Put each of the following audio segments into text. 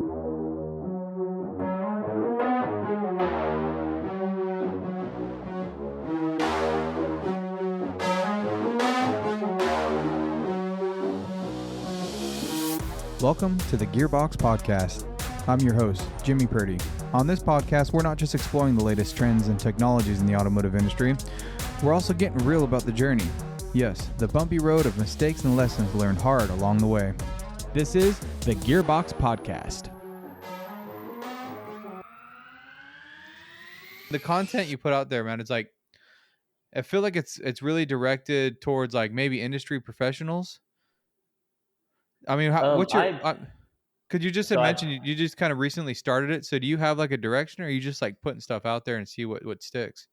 Welcome to the Gearbox Podcast. I'm your host, Jimmy Purdy. On this podcast, we're not just exploring the latest trends and technologies in the automotive industry, we're also getting real about the journey. Yes, the bumpy road of mistakes and lessons learned hard along the way. This is the Gearbox Podcast. The content you put out there, man, it's like, I feel like it's really directed towards like maybe industry professionals. I mean, what's your... could you just mention you just kind of recently started it? So do you have like a direction, or are you just like putting stuff out there and see what sticks?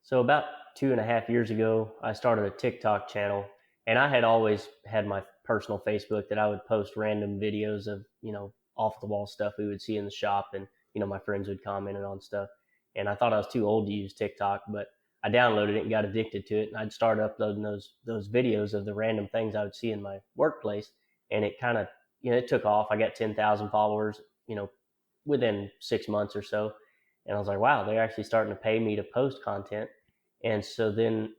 So about 2.5 years ago, I started a TikTok channel, and I had always had my personal Facebook that I would post random videos of, off the wall stuff we would see in the shop, and, my friends would comment on stuff. And I thought I was too old to use TikTok, but I downloaded it and got addicted to it. And I'd start uploading those videos of the random things I would see in my workplace. And it kind of, it took off. I got 10,000 followers, within 6 months or so. And I was like, wow, they're actually starting to pay me to post content. And so then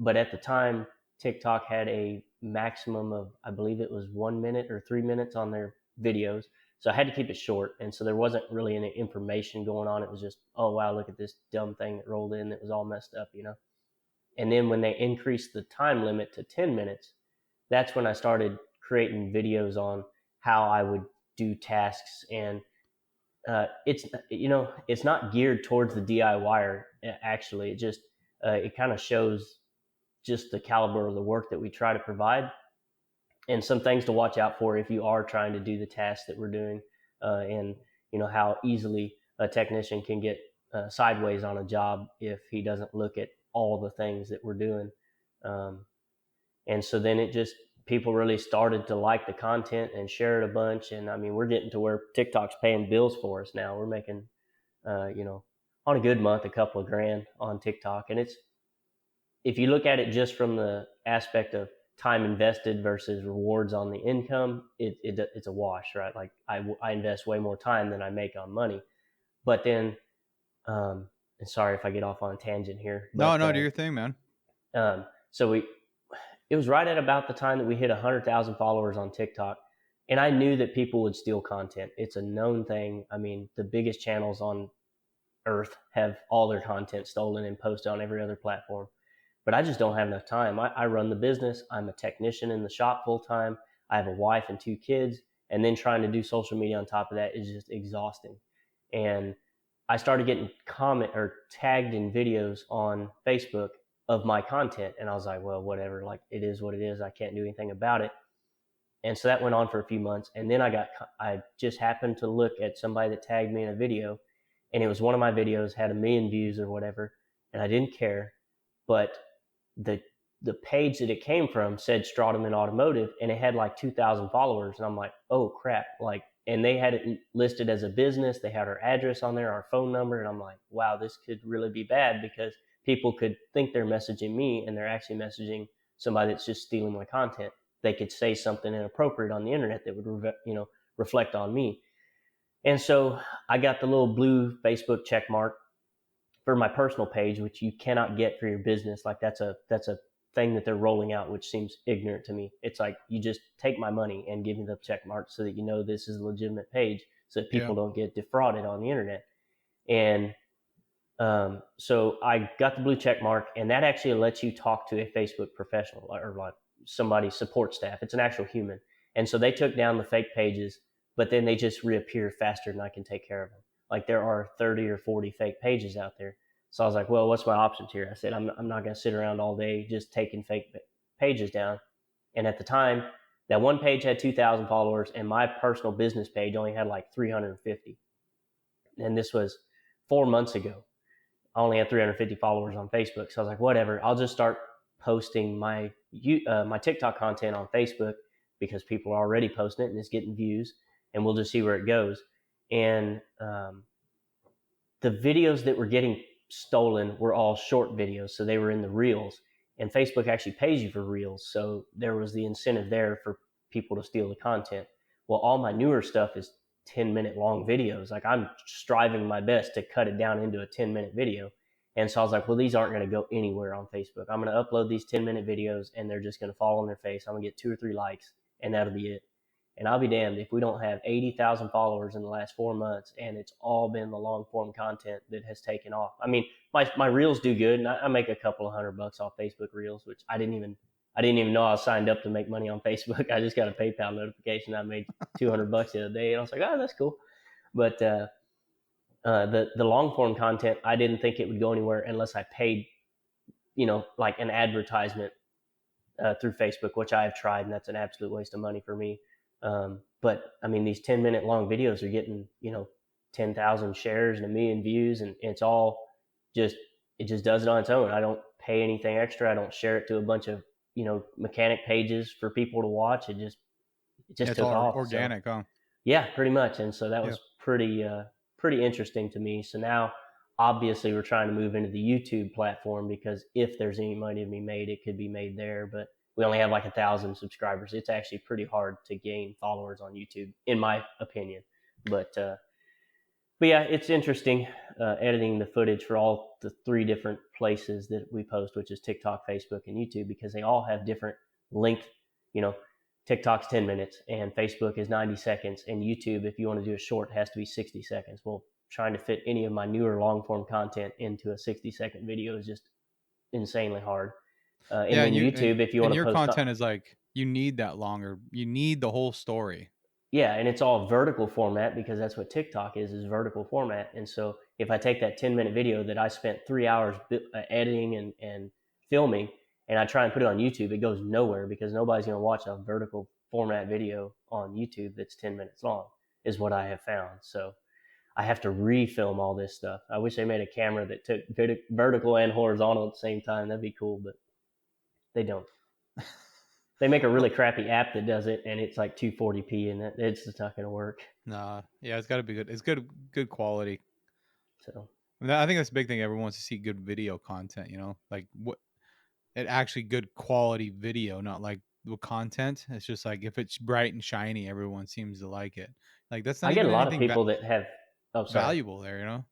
but at the time, TikTok had a maximum of, I believe it was 1 minute or 3 minutes on their videos. So I had to keep it short. And so there wasn't really any information going on. It was just, oh, wow, look at this dumb thing that rolled in that was all messed up, And then when they increased the time limit to 10 minutes, that's when I started creating videos on how I would do tasks. And it's not geared towards the DIYer. Actually, it just it kind of shows just the caliber of the work that we try to provide, and some things to watch out for if you are trying to do the tasks that we're doing, and how easily a technician can get sideways on a job if he doesn't look at all the things that we're doing. And so then people really started to like the content and share it a bunch. And I mean, we're getting to where TikTok's paying bills for us now. We're making, on a good month, a couple of grand on TikTok. And if you look at it just from the aspect of time invested versus rewards on the income, it's a wash, right? Like I invest way more time than I make on money. But then, and sorry if I get off on a tangent here. But, no, do your thing, man. It was right at about the time that we hit 100,000 followers on TikTok. And I knew that people would steal content. It's a known thing. I mean, the biggest channels on earth have all their content stolen and posted on every other platform. But I just don't have enough time. I run the business. I'm a technician in the shop full time. I have a wife and 2 kids. And then trying to do social media on top of that is just exhausting. And I started getting tagged in videos on Facebook of my content. And I was like, well, whatever, like it is what it is. I can't do anything about it. And so that went on for a few months. And then I just happened to look at somebody that tagged me in a video, and it was one of my videos, had 1 million views or whatever. And I didn't care, but the page that it came from said Stratemann Automotive, and it had like 2,000 followers. And I'm like, oh crap. And they had it listed as a business. They had our address on there, our phone number. And I'm like, wow, this could really be bad, because people could think they're messaging me and they're actually messaging somebody that's just stealing my content. They could say something inappropriate on the internet that would, reflect on me. And so I got the little blue Facebook check mark for my personal page, which you cannot get for your business. Like that's a thing that they're rolling out, which seems ignorant to me. It's like, you just take my money and give me the check mark so that this is a legitimate page, so that people don't get defrauded on the internet. And so I got the blue check mark, and that actually lets you talk to a Facebook professional or like somebody support staff. It's an actual human. And so they took down the fake pages, but then they just reappear faster than I can take care of them. Like there are 30 or 40 fake pages out there. So I was like, well, what's my options here? I said, I'm not going to sit around all day just taking fake pages down. And at the time, that one page had 2,000 followers, and my personal business page only had like 350. And this was 4 months ago. I only had 350 followers on Facebook. So I was like, whatever, I'll just start posting my TikTok content on Facebook, because people are already posting it and it's getting views, and we'll just see where it goes. And the videos that were getting stolen were all short videos. So they were in the reels, and Facebook actually pays you for reels. So there was the incentive there for people to steal the content. Well, all my newer stuff is 10-minute long videos. Like I'm striving my best to cut it down into a 10-minute video. And so I was like, well, these aren't going to go anywhere on Facebook. I'm going to upload these 10-minute videos and they're just going to fall on their face. I'm going to get 2 or 3 likes and that'll be it. And I'll be damned if we don't have 80,000 followers in the last 4 months and it's all been the long form content that has taken off. I mean, my reels do good and I make a couple of $100 off Facebook reels, which I didn't even know I was signed up to make money on Facebook. I just got a PayPal notification. I made $200 the other day and I was like, oh, that's cool. But, the long form content, I didn't think it would go anywhere unless I paid, like an advertisement through Facebook, which I have tried, and that's an absolute waste of money for me. But I mean, these 10-minute long videos are getting, 10,000 shares and 1 million views, and it just does it on its own. I don't pay anything extra. I don't share it to a bunch of, mechanic pages for people to watch. It just took off. Organic, huh? Yeah, pretty much. And so that was pretty interesting to me. So now, obviously, we're trying to move into the YouTube platform because if there's any money to be made, it could be made there. But we only have like 1,000 subscribers. It's actually pretty hard to gain followers on YouTube, in my opinion. But yeah, it's interesting editing the footage for all the 3 different places that we post, which is TikTok, Facebook, and YouTube, because they all have different length. TikTok's 10 minutes and Facebook is 90 seconds. And YouTube, if you want to do a short, has to be 60 seconds. Well, trying to fit any of my newer long form content into a 60-second video is just insanely hard. And then YouTube, if you want to post, your content is like, you need that longer. You need the whole story. Yeah, and it's all vertical format because that's what TikTok is vertical format. And so if I take that 10-minute video that I spent 3 hours editing and filming, and I try and put it on YouTube, it goes nowhere because nobody's going to watch a vertical format video on YouTube that's 10 minutes long, is what I have found. So I have to refilm all this stuff. I wish they made a camera that took vertical and horizontal at the same time. That'd be cool, but they don't. They make a really crappy app that does it, and it's like 240p, and it's just not going to work. Nah, yeah, it's got to be good. It's good quality. So I think that's a big thing. Everyone wants to see good video content, like what it actually good quality video, not like the content. It's just like if it's bright and shiny, everyone seems to like it. Like that's not. I get a lot of people that have valuable there,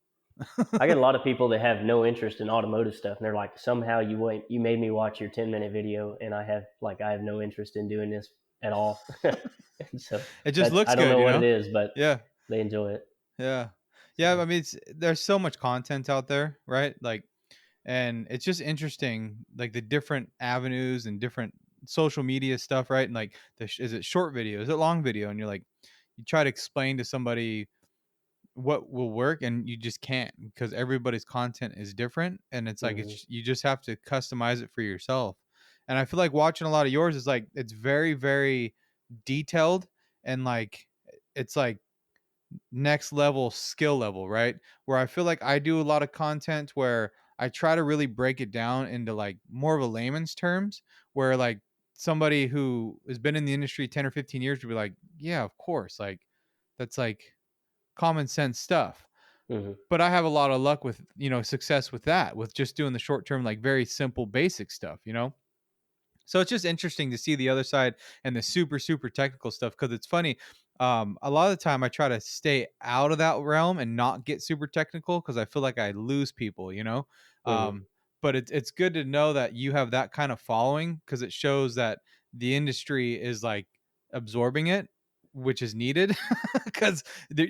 I get a lot of people that have no interest in automotive stuff, and they're like, somehow you made me watch your 10-minute video, and I have no interest in doing this at all. So it just looks good. I don't know what it is, but yeah, they enjoy it. Yeah. Yeah. I mean, there's so much content out there, right? Like, and it's just interesting, like the different avenues and different social media stuff, right? And like, is it short video? Is it long video? And you're like, you try to explain to somebody what will work and you just can't because everybody's content is different. And it's like, you just have to customize it for yourself. And I feel like watching a lot of yours is like, it's very, very detailed and like, it's like next level skill level, right? Where I feel like I do a lot of content where I try to really break it down into like more of a layman's terms where like somebody who has been in the industry 10 or 15 years would be like, yeah, of course. Like that's like common sense stuff. But I have a lot of luck with, success with that, with just doing the short term, like very simple, basic stuff, So it's just interesting to see the other side and the super, super technical stuff. Cause it's funny. A lot of the time I try to stay out of that realm and not get super technical cause I feel like I lose people, but it's good to know that you have that kind of following cause it shows that the industry is like absorbing it, which is needed because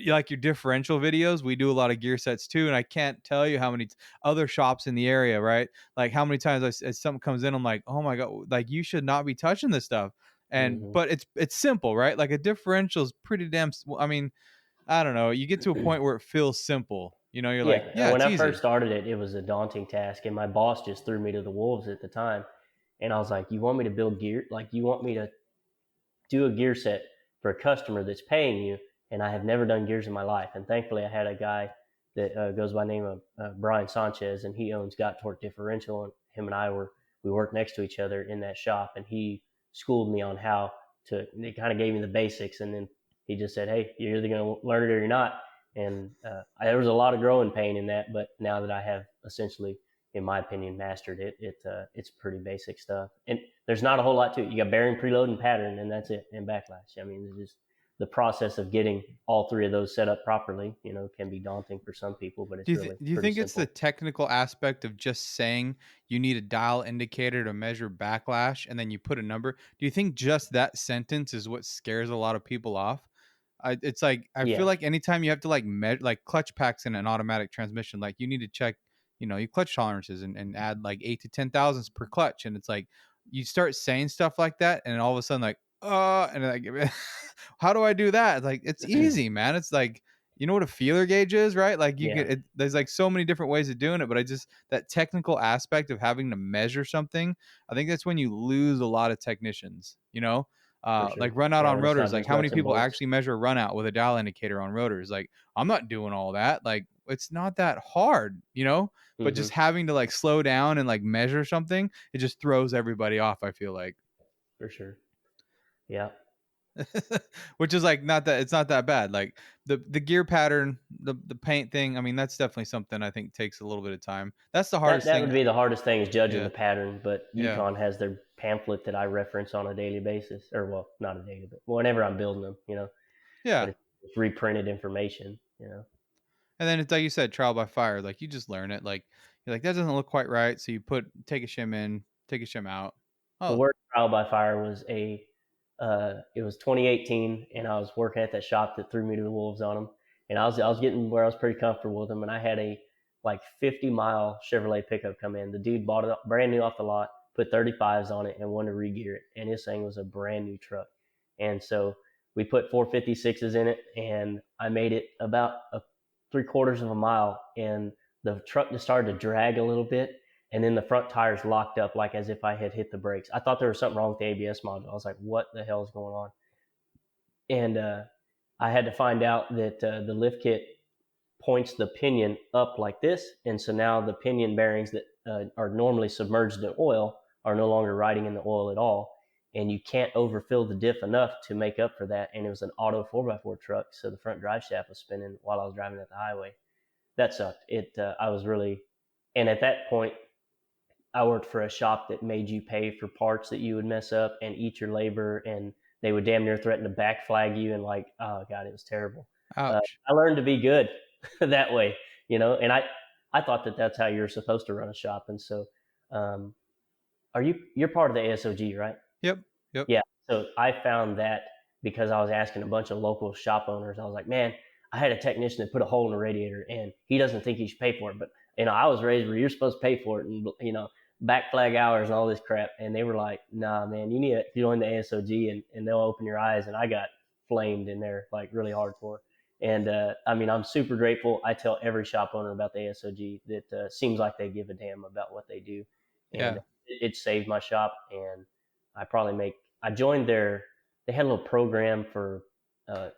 like your differential videos, we do a lot of gear sets too. And I can't tell you how many other shops in the area, right? Like how many times as something comes in, I'm like, oh my God, like you should not be touching this stuff. And, but it's simple, right? Like a differential is pretty damn, I mean, I don't know. You get to a point where it feels simple, you're like, yeah, when it's I easy. First started it was a daunting task. And my boss just threw me to the wolves at the time. And I was like, you want me to build gear? Like you want me to do a gear set for a customer that's paying you, and I have never done gears in my life. And thankfully, I had a guy that goes by the name of Brian Sanchez, and he owns Got Torque Differential, and him and I we worked next to each other in that shop, and he schooled me on how to. He kind of gave me the basics, and then he just said, "Hey, you're either going to learn it or you're not." And there was a lot of growing pain in that, but now that I have essentially, in my opinion, mastered it, it's pretty basic stuff. And there's not a whole lot to it. You got bearing, preload, and pattern, and that's it, and backlash. I mean, it's just the process of getting all three of those set up properly, can be daunting for some people, but it's Do really you pretty think it's the simple. technical aspect of just saying you need a dial indicator to measure backlash and then you put a number? Do you think just that sentence is what scares a lot of people off? It's like I feel Yeah. like anytime you have to like like clutch packs in an automatic transmission, like you need to check, your clutch tolerances and add like 8 to 10 thousandths per clutch, and it's like you start saying stuff like that, and all of a sudden like and like how do I do that? It's like it's easy, man. It's like you know what a feeler gauge is, right? Like you Yeah, get it, there's like so many different ways of doing it, but I just that technical aspect of having to measure something, I think that's when you lose a lot of technicians, for sure. like run out Yeah, on when it's rotors. not Like just how many nuts and people bolts. actually measure a run out with a dial indicator on rotors? Like I'm not doing all that. Like it's not that hard, but just Hmm. having to like slow down and like measure something, it just throws everybody off, I feel like. For sure. Yeah. Which is like not that it's not that bad. Like the gear pattern, the paint thing, I mean that's definitely something I think takes a little bit of time. That's the That hardest that thing. would be the hardest thing, is judging Yeah. the pattern. But Yeah. Yukon has their pamphlet that I reference on a daily basis, or well, not a daily, but whenever I'm building them, But Yeah. it's reprinted information. And then it's like you said, trial by fire. Like you just learn it. Like you're like that doesn't look quite right, so you take a shim in, take a shim out. The Oh, worst trial by fire was it was 2018, and I was working at that shop that threw me to the wolves on them, and I was getting where I was pretty comfortable with them, and I had a like 50-mile Chevrolet pickup come in. The dude bought it brand new off the lot, put 35s on it, and wanted to regear it, and this thing was a brand new truck, and so we put 456s in it, and I made it about a 3/4 of a mile, and the truck just started to drag a little bit, and then the front tires locked up like as if I had hit the brakes. I thought there was something wrong with the ABS module. I was like, what the hell is going on? And I had to find out that the lift kit points the pinion up like this. And so now the pinion bearings that are normally submerged in oil are no longer riding in the oil at all. And you can't overfill the diff enough to make up for that. And it was an auto 4x4 truck. So the front drive shaft was spinning while I was driving at the highway. That sucked. I was really, and at that point, I worked for a shop that made you pay for parts that you would mess up and eat your labor, and they would damn near threaten to back flag you. And like, oh god, it was terrible. ouch. I learned to be good that way, and I thought that that's how you're supposed to run a shop. And so, um, you're part of the ASOG, right? Yep. Yep. Yeah. So I found that because I was asking a bunch of local shop owners. I was like, man, I had a technician that put a hole in the radiator, and he doesn't think he should pay for it. But I was raised where you're supposed to pay for it, and back flag hours and all this crap. And they were like, nah, man, you need to join the ASOG, and they'll open your eyes. And I got flamed in there like really hardcore. And I mean, I'm super grateful. I tell every shop owner about the ASOG that seems like they give a damn about what they do, and Yeah. it saved my shop. And I probably make I joined they had a little program for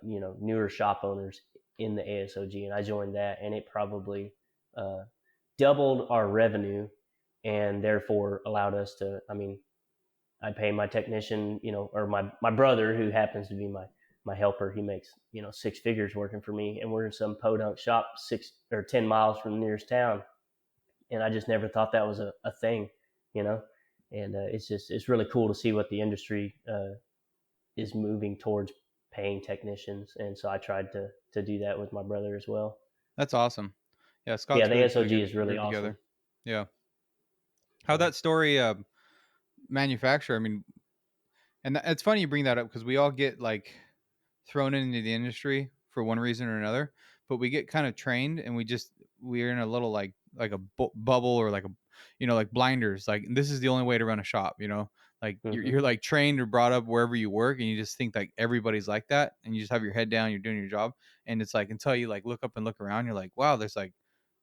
newer shop owners in the ASOG, and I joined that, and it probably uh, doubled our revenue, and therefore allowed us to. I mean, I pay my technician, or my brother, who happens to be my helper. He makes 6 figures working for me, and we're in some podunk shop 6 or 10 miles from the nearest town, and I just never thought that was a thing, you know. And it's really cool to see what the industry is moving towards, paying technicians. And so I tried to do that with my brother as well. That's awesome. Yeah, Yeah, Scott's the really put a ASOG good is really group awesome. together. Yeah. How Yeah. that story manufacture, I mean, and it's funny you bring that up because we all get like thrown into the industry for one reason or another, but we get kind of trained and we're in a little like a bubble or like a like blinders. Like this is the only way to run a shop. Like Hmm. you're like trained or brought up wherever you work, and you just think like everybody's like that, and you just have your head down, you're doing your job, and it's like until you like look up and look around, you're like, wow, there's like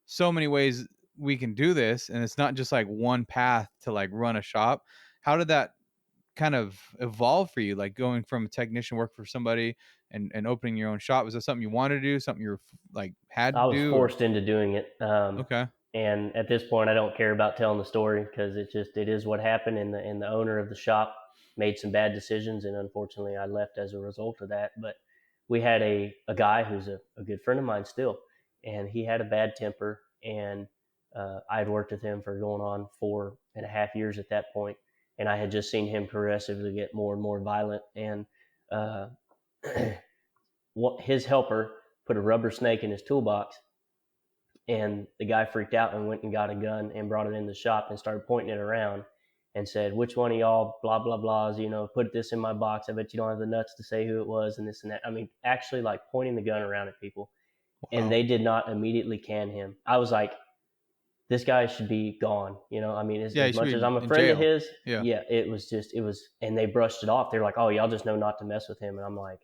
so many ways we can do this, and it's not just like one path to like run a shop. How did that kind of evolve for you, like going from a technician work for somebody and opening your own shop? Was that something you wanted to do, something you were like had I to was do, or forced into doing it. okay? And at this point, I don't care about telling the story, because it is what happened. And the owner of the shop made some bad decisions, and unfortunately, I left as a result of that. But we had a guy who's a good friend of mine still, and he had a bad temper. And I had worked with him for going on 4.5 years at that point, and I had just seen him progressively get more and more violent. And his helper put a rubber snake in his toolbox, and the guy freaked out and went and got a gun and brought it in the shop and started pointing it around and said, which one of y'all blah blah blahs, put this in my box, I bet you don't have the nuts to say who it was, and this and that. I mean, actually like pointing the gun around at people. Wow. And they did not immediately can him. I was like, this guy should be gone. I mean, as much as I'm a friend of his, it was, and they brushed it off. They're like, oh, y'all just know not to mess with him. And I'm like,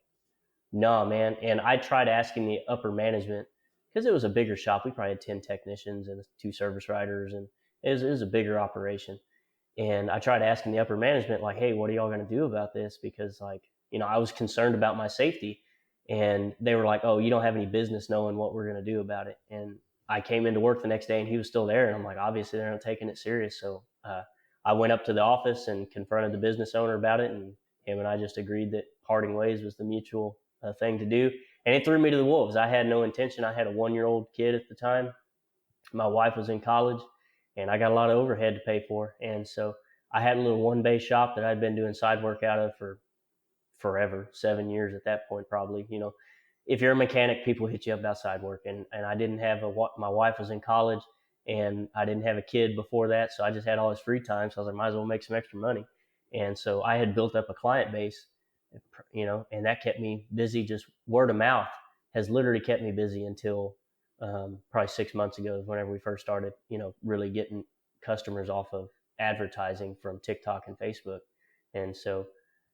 no, man. And I tried asking the upper management, because it was a bigger shop. We probably had 10 technicians and 2 service writers, and it was a bigger operation. And I tried asking the upper management, like, hey, what are y'all going to do about this? Because, I was concerned about my safety. And they were like, oh, you don't have any business knowing what we're going to do about it. And I came into work the next day and he was still there. And I'm like, obviously they're not taking it serious. So I went up to the office and confronted the business owner about it. And him and I just agreed that parting ways was the mutual thing to do. And it threw me to the wolves. I had no intention. I had a 1-year-old kid at the time. My wife was in college, and I got a lot of overhead to pay for. And so I had a little one-bay shop that I'd been doing side work out of for forever, 7 years at that point, probably. If you're a mechanic, people hit you up about side work. And I didn't have my wife was in college, and I didn't have a kid before that. So I just had all this free time. So I was like, might as well make some extra money. And so I had built up a client base, and that kept me busy. Just word of mouth has literally kept me busy until probably 6 months ago, whenever we first started, really getting customers off of advertising from TikTok and Facebook. And so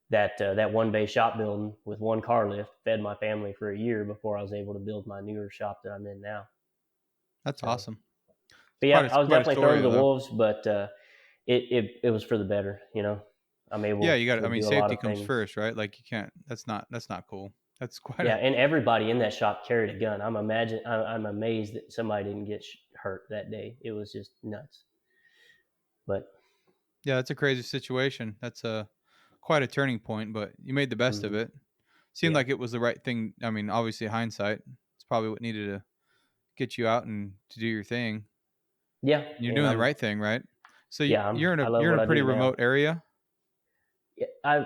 that one bay shop building with 1 car lift fed my family for a year before I was able to build my newer shop that I'm in now. That's awesome. But yeah, I was definitely thrown to the wolves, but it was for the better. I'm able. Yeah, you got. I mean, safety comes first, right? Like you can't. That's not cool. That's quite. Yeah, and everybody in that shop carried a gun. I'm amazed that somebody didn't get hurt that day. It was just nuts. But yeah, that's a crazy situation. That's quite a turning point, but you made the best of it. Seemed like it was the right thing. I mean, obviously hindsight, it's probably what needed to get you out and to do your thing. Yeah, you're doing the right thing, right? So yeah, you're in a pretty remote area. Yeah,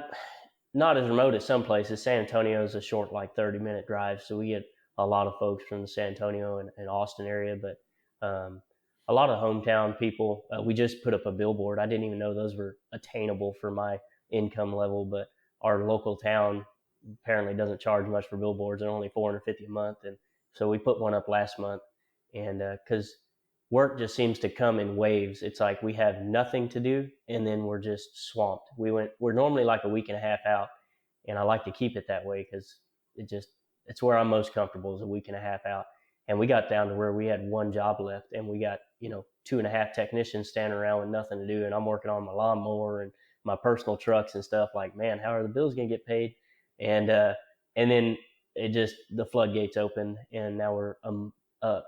not as remote as some places. San Antonio is a short, 30-minute drive, so we get a lot of folks from the San Antonio and Austin area, but a lot of hometown people. We just put up a billboard. I didn't even know those were attainable for my income level, but our local town apparently doesn't charge much for billboards. They're only $450 a month, and so we put one up last month. And because work just seems to come in waves. It's like we have nothing to do, and then we're just swamped. We're normally like a week and a half out, and I like to keep it that way because it's where I'm most comfortable, is a week and a half out. And we got down to where we had 1 job left, and we got 2.5 technicians standing around with nothing to do, and I'm working on my lawnmower and my personal trucks and stuff. Like, man, how are the bills gonna get paid? And then the floodgates opened, and now we're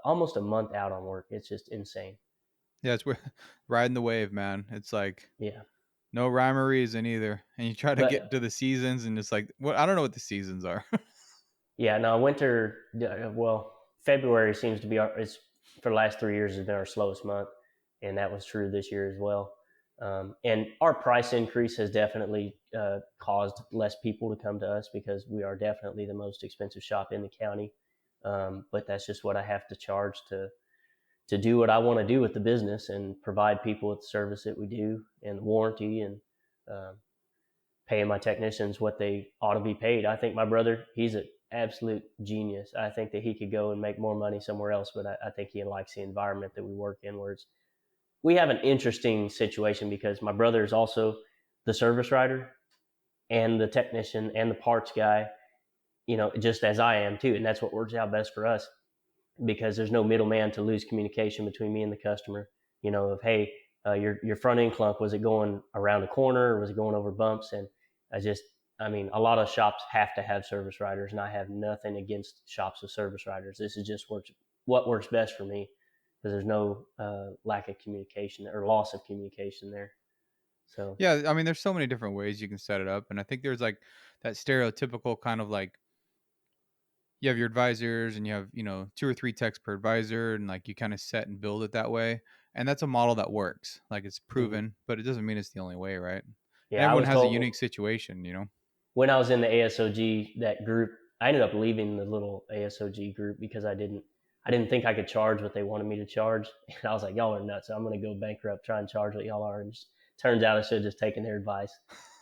almost a month out on work. It's just insane. Yeah, it's riding the wave, man. It's like, no rhyme or reason either. And you try to get to the seasons, and it's like, I don't know what the seasons are. Yeah, no, winter. Well, February seems to be it's for the last 3 years has been our slowest month, and that was true this year as well. And our price increase has definitely caused less people to come to us, because we are definitely the most expensive shop in the county. But that's just what I have to charge to do what I want to do with the business and provide people with the service that we do, and warranty, and paying my technicians what they ought to be paid. I think my brother, he's an absolute genius. I think that he could go and make more money somewhere else, but I think he likes the environment that we work in, where we have an interesting situation, because my brother is also the service writer and the technician and the parts guy, just as I am too. And that's what works out best for us, because there's no middleman to lose communication between me and the customer, of, hey, your front end clunk, was it going around a corner, or was it going over bumps? And a lot of shops have to have service writers, and I have nothing against shops with service writers. This is just what works best for me, because there's no lack of communication or loss of communication there. So yeah, I mean, there's so many different ways you can set it up, and I think there's like that stereotypical kind of like, you have your advisors, and you have 2 or 3 techs per advisor, and like you kind of set and build it that way, and that's a model that works. Like, it's proven, but it doesn't mean it's the only way, right? Yeah, everyone has a unique situation. When I was in the ASOG, that group, I ended up leaving the little ASOG group because I didn't think I could charge what they wanted me to charge. And I was like, y'all are nuts. I'm going to go bankrupt, try and charge what y'all are. And just, turns out I should have just taken their advice.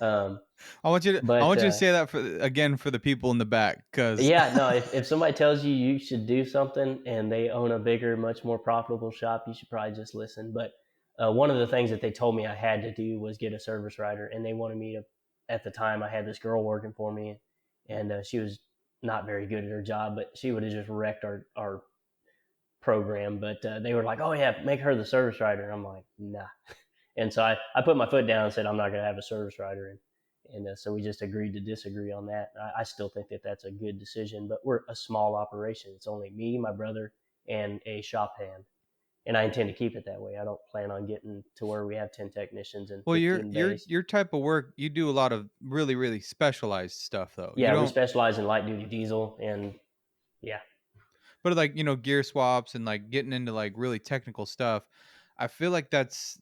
I want you to say that for the people in the back, because yeah, no, if somebody tells you should do something and they own a bigger, much more profitable shop, you should probably just listen. But one of the things that they told me I had to do was get a service writer, and they wanted me to. At the time, I had this girl working for me, and she was not very good at her job, but she would have just wrecked our program. But they were like, "Oh yeah, make her the service writer." And I'm like, "Nah." And so I put my foot down and said, "I'm not going to have a service writer." And so we just agreed to disagree on that. I still think that that's a good decision, but we're a small operation. It's only me, my brother, and a shop hand. And I intend to keep it that way. I don't plan on getting to where we have 10 technicians and 15 bays. Your type of work, you do a lot of really, really specialized stuff, though. Yeah, we specialize in light duty diesel, and yeah. But like, gear swaps and like getting into like really technical stuff, I feel like that's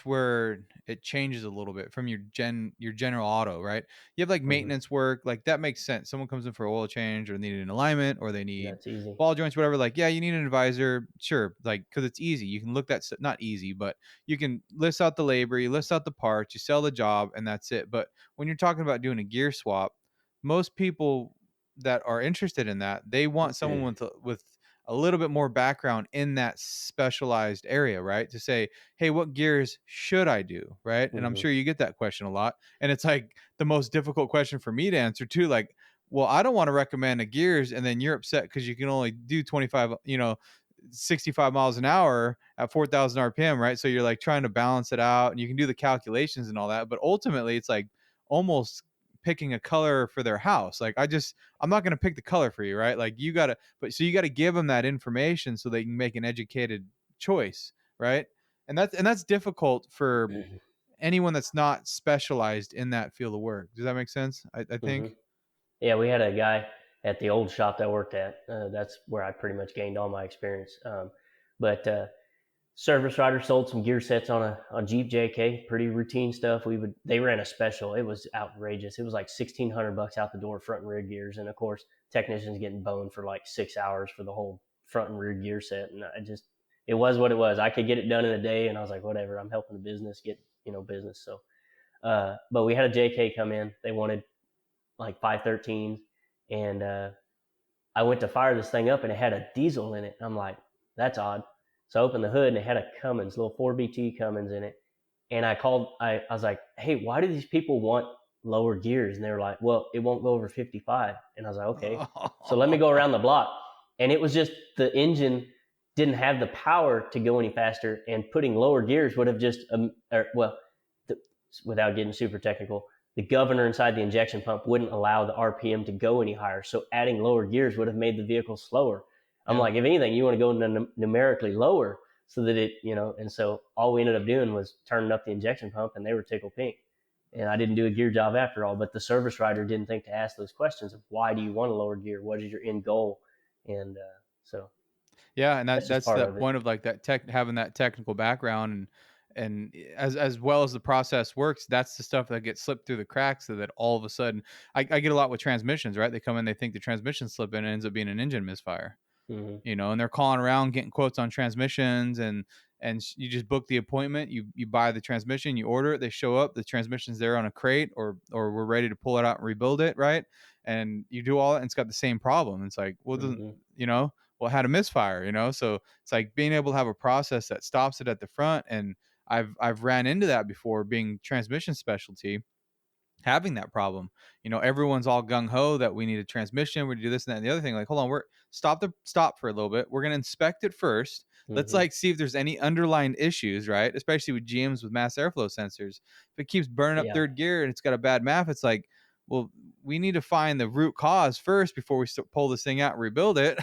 where it changes a little bit from your general auto, right? You have like maintenance work, like that makes sense. Someone comes in for oil change, or they need an alignment, or they need ball joints, whatever. Like, yeah, you need an advisor, sure, like, because it's easy. You can look that, not easy, but you can list out the labor, you list out the parts, you sell the job, and that's it. But when you're talking about doing a gear swap, most people that are interested in that, they want someone with a little bit more background in that specialized area, right? To say, hey, what gears should I do, right? And I'm sure you get that question a lot. And it's like the most difficult question for me to answer too. Like, well, I don't want to recommend a gears, and then you're upset because you can only do 25, 65 miles an hour at 4,000 RPM, right? So you're like trying to balance it out, and you can do the calculations and all that. But ultimately, it's like almost picking a color for their house. Like, I'm not going to pick the color for you, right? Like, you got to give them that information so they can make an educated choice, right? And that's difficult for anyone that's not specialized in that field of work. Does that make sense? I think. Yeah, we had a guy at the old shop that I worked at. That's where I pretty much gained all my experience. But service writer sold some gear sets on a Jeep JK, pretty routine stuff. They ran a special. It was outrageous. It was like $1,600 out the door, front and rear gears, and of course technicians getting boned for like 6 hours for the whole front and rear gear set. And it was what it was. I could get it done in a day, and I was like, whatever. I'm helping the business get business. So, but we had a JK come in. They wanted like 513s, and I went to fire this thing up, and it had a diesel in it. I'm like, that's odd. So I opened the hood, and it had a Cummins, little 4BT Cummins in it. And I was like, hey, why do these people want lower gears? And they were like, well, it won't go over 55. And I was like, okay. So let me go around the block. And it was just the engine didn't have the power to go any faster, and putting lower gears would have just, without getting super technical, the governor inside the injection pump wouldn't allow the RPM to go any higher. So adding lower gears would have made the vehicle slower. I'm like, if anything, you want to go numerically lower so that it, and so all we ended up doing was turning up the injection pump, and they were tickled pink. And I didn't do a gear job after all, but the service writer didn't think to ask those questions of why do you want a lower gear? What is your end goal? And so. Yeah. And that's the point of like that having that technical background, and as well as the process works, that's the stuff that gets slipped through the cracks, so that all of a sudden I get a lot with transmissions, right? They come in, they think the transmission's slipping, and it ends up being an engine misfire. And they're calling around getting quotes on transmissions, and you just book the appointment, you buy the transmission, you order it, they show up, the transmission's there on a crate, or we're ready to pull it out and rebuild it, right? And you do all that, and it's got the same problem. It's like, well, doesn't well, it had a misfire, so it's like being able to have a process that stops it at the front. And I've ran into that before, being transmission specialty, having that problem. Everyone's all gung-ho that we need a transmission, we do this and that and the other thing. Like, hold on, we're stop for a little bit, we're going to inspect it first. Let's like see if there's any underlying issues, right? Especially with GMs with mass airflow sensors. If it keeps burning up third gear and it's got a bad MAF, it's like, well, we need to find the root cause first before we pull this thing out and rebuild it.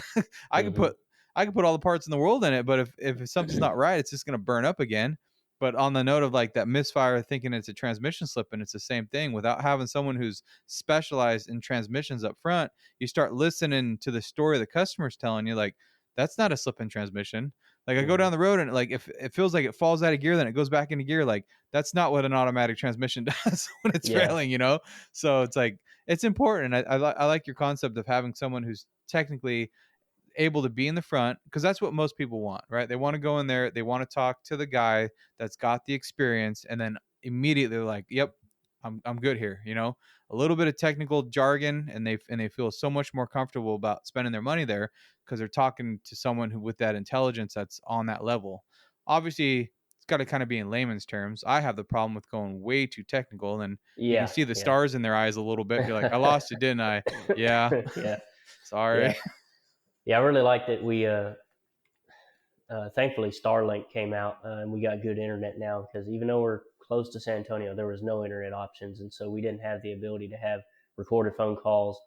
I could put all the parts in the world in it, but if something's not right, it's just going to burn up again. But on the note of like that misfire, thinking it's a transmission slip, and it's the same thing. Without having someone who's specialized in transmissions up front, you start listening to the story the customer's telling you, like, that's not a slip in transmission. Like I go down the road and like if it feels like it falls out of gear, then it goes back into gear. Like that's not what an automatic transmission does when it's failing, you know? So it's like it's important. I like your concept of having someone who's technically able to be in the front, because that's what most people want, right? They want to go in there, they want to talk to the guy that's got the experience, and then immediately they're like, "Yep, I'm good here." You know, a little bit of technical jargon, and they feel so much more comfortable about spending their money there because they're talking to someone who with that intelligence that's on that level. Obviously, it's got to kind of be in layman's terms. I have the problem with going way too technical, and you can see the stars in their eyes a little bit. You're like, "I lost you, didn't I?" Yeah. Yeah. Sorry. Yeah, I really like that we thankfully Starlink came out and we got good internet now, because even though we're close to San Antonio, there was no internet options, and so we didn't have the ability to have recorded phone calls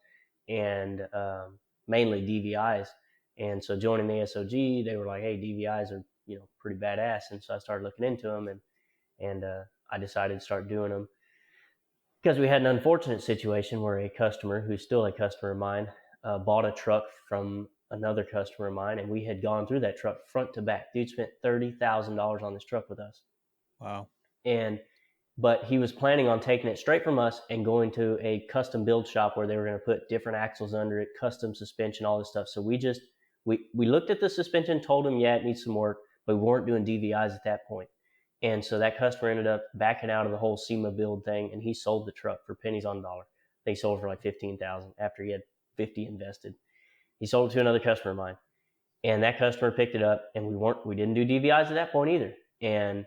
and mainly DVIs. And so joining the ASOG, they were like, "Hey, DVIs are pretty badass," and so I started looking into them, and I decided to start doing them because we had an unfortunate situation where a customer, who's still a customer of mine, bought a truck from another customer of mine, and we had gone through that truck front to back. Dude spent $30,000 on this truck with us. Wow. But he was planning on taking it straight from us and going to a custom build shop where they were going to put different axles under it, custom suspension, all this stuff. So we looked at the suspension, told him, yeah, it needs some work, but we weren't doing DVIs at that point. And so that customer ended up backing out of the whole SEMA build thing, and he sold the truck for pennies on a dollar. They sold it for like $15,000 after he had $50 invested. He sold it to another customer of mine, and that customer picked it up, and we didn't do DVIs at that point either. And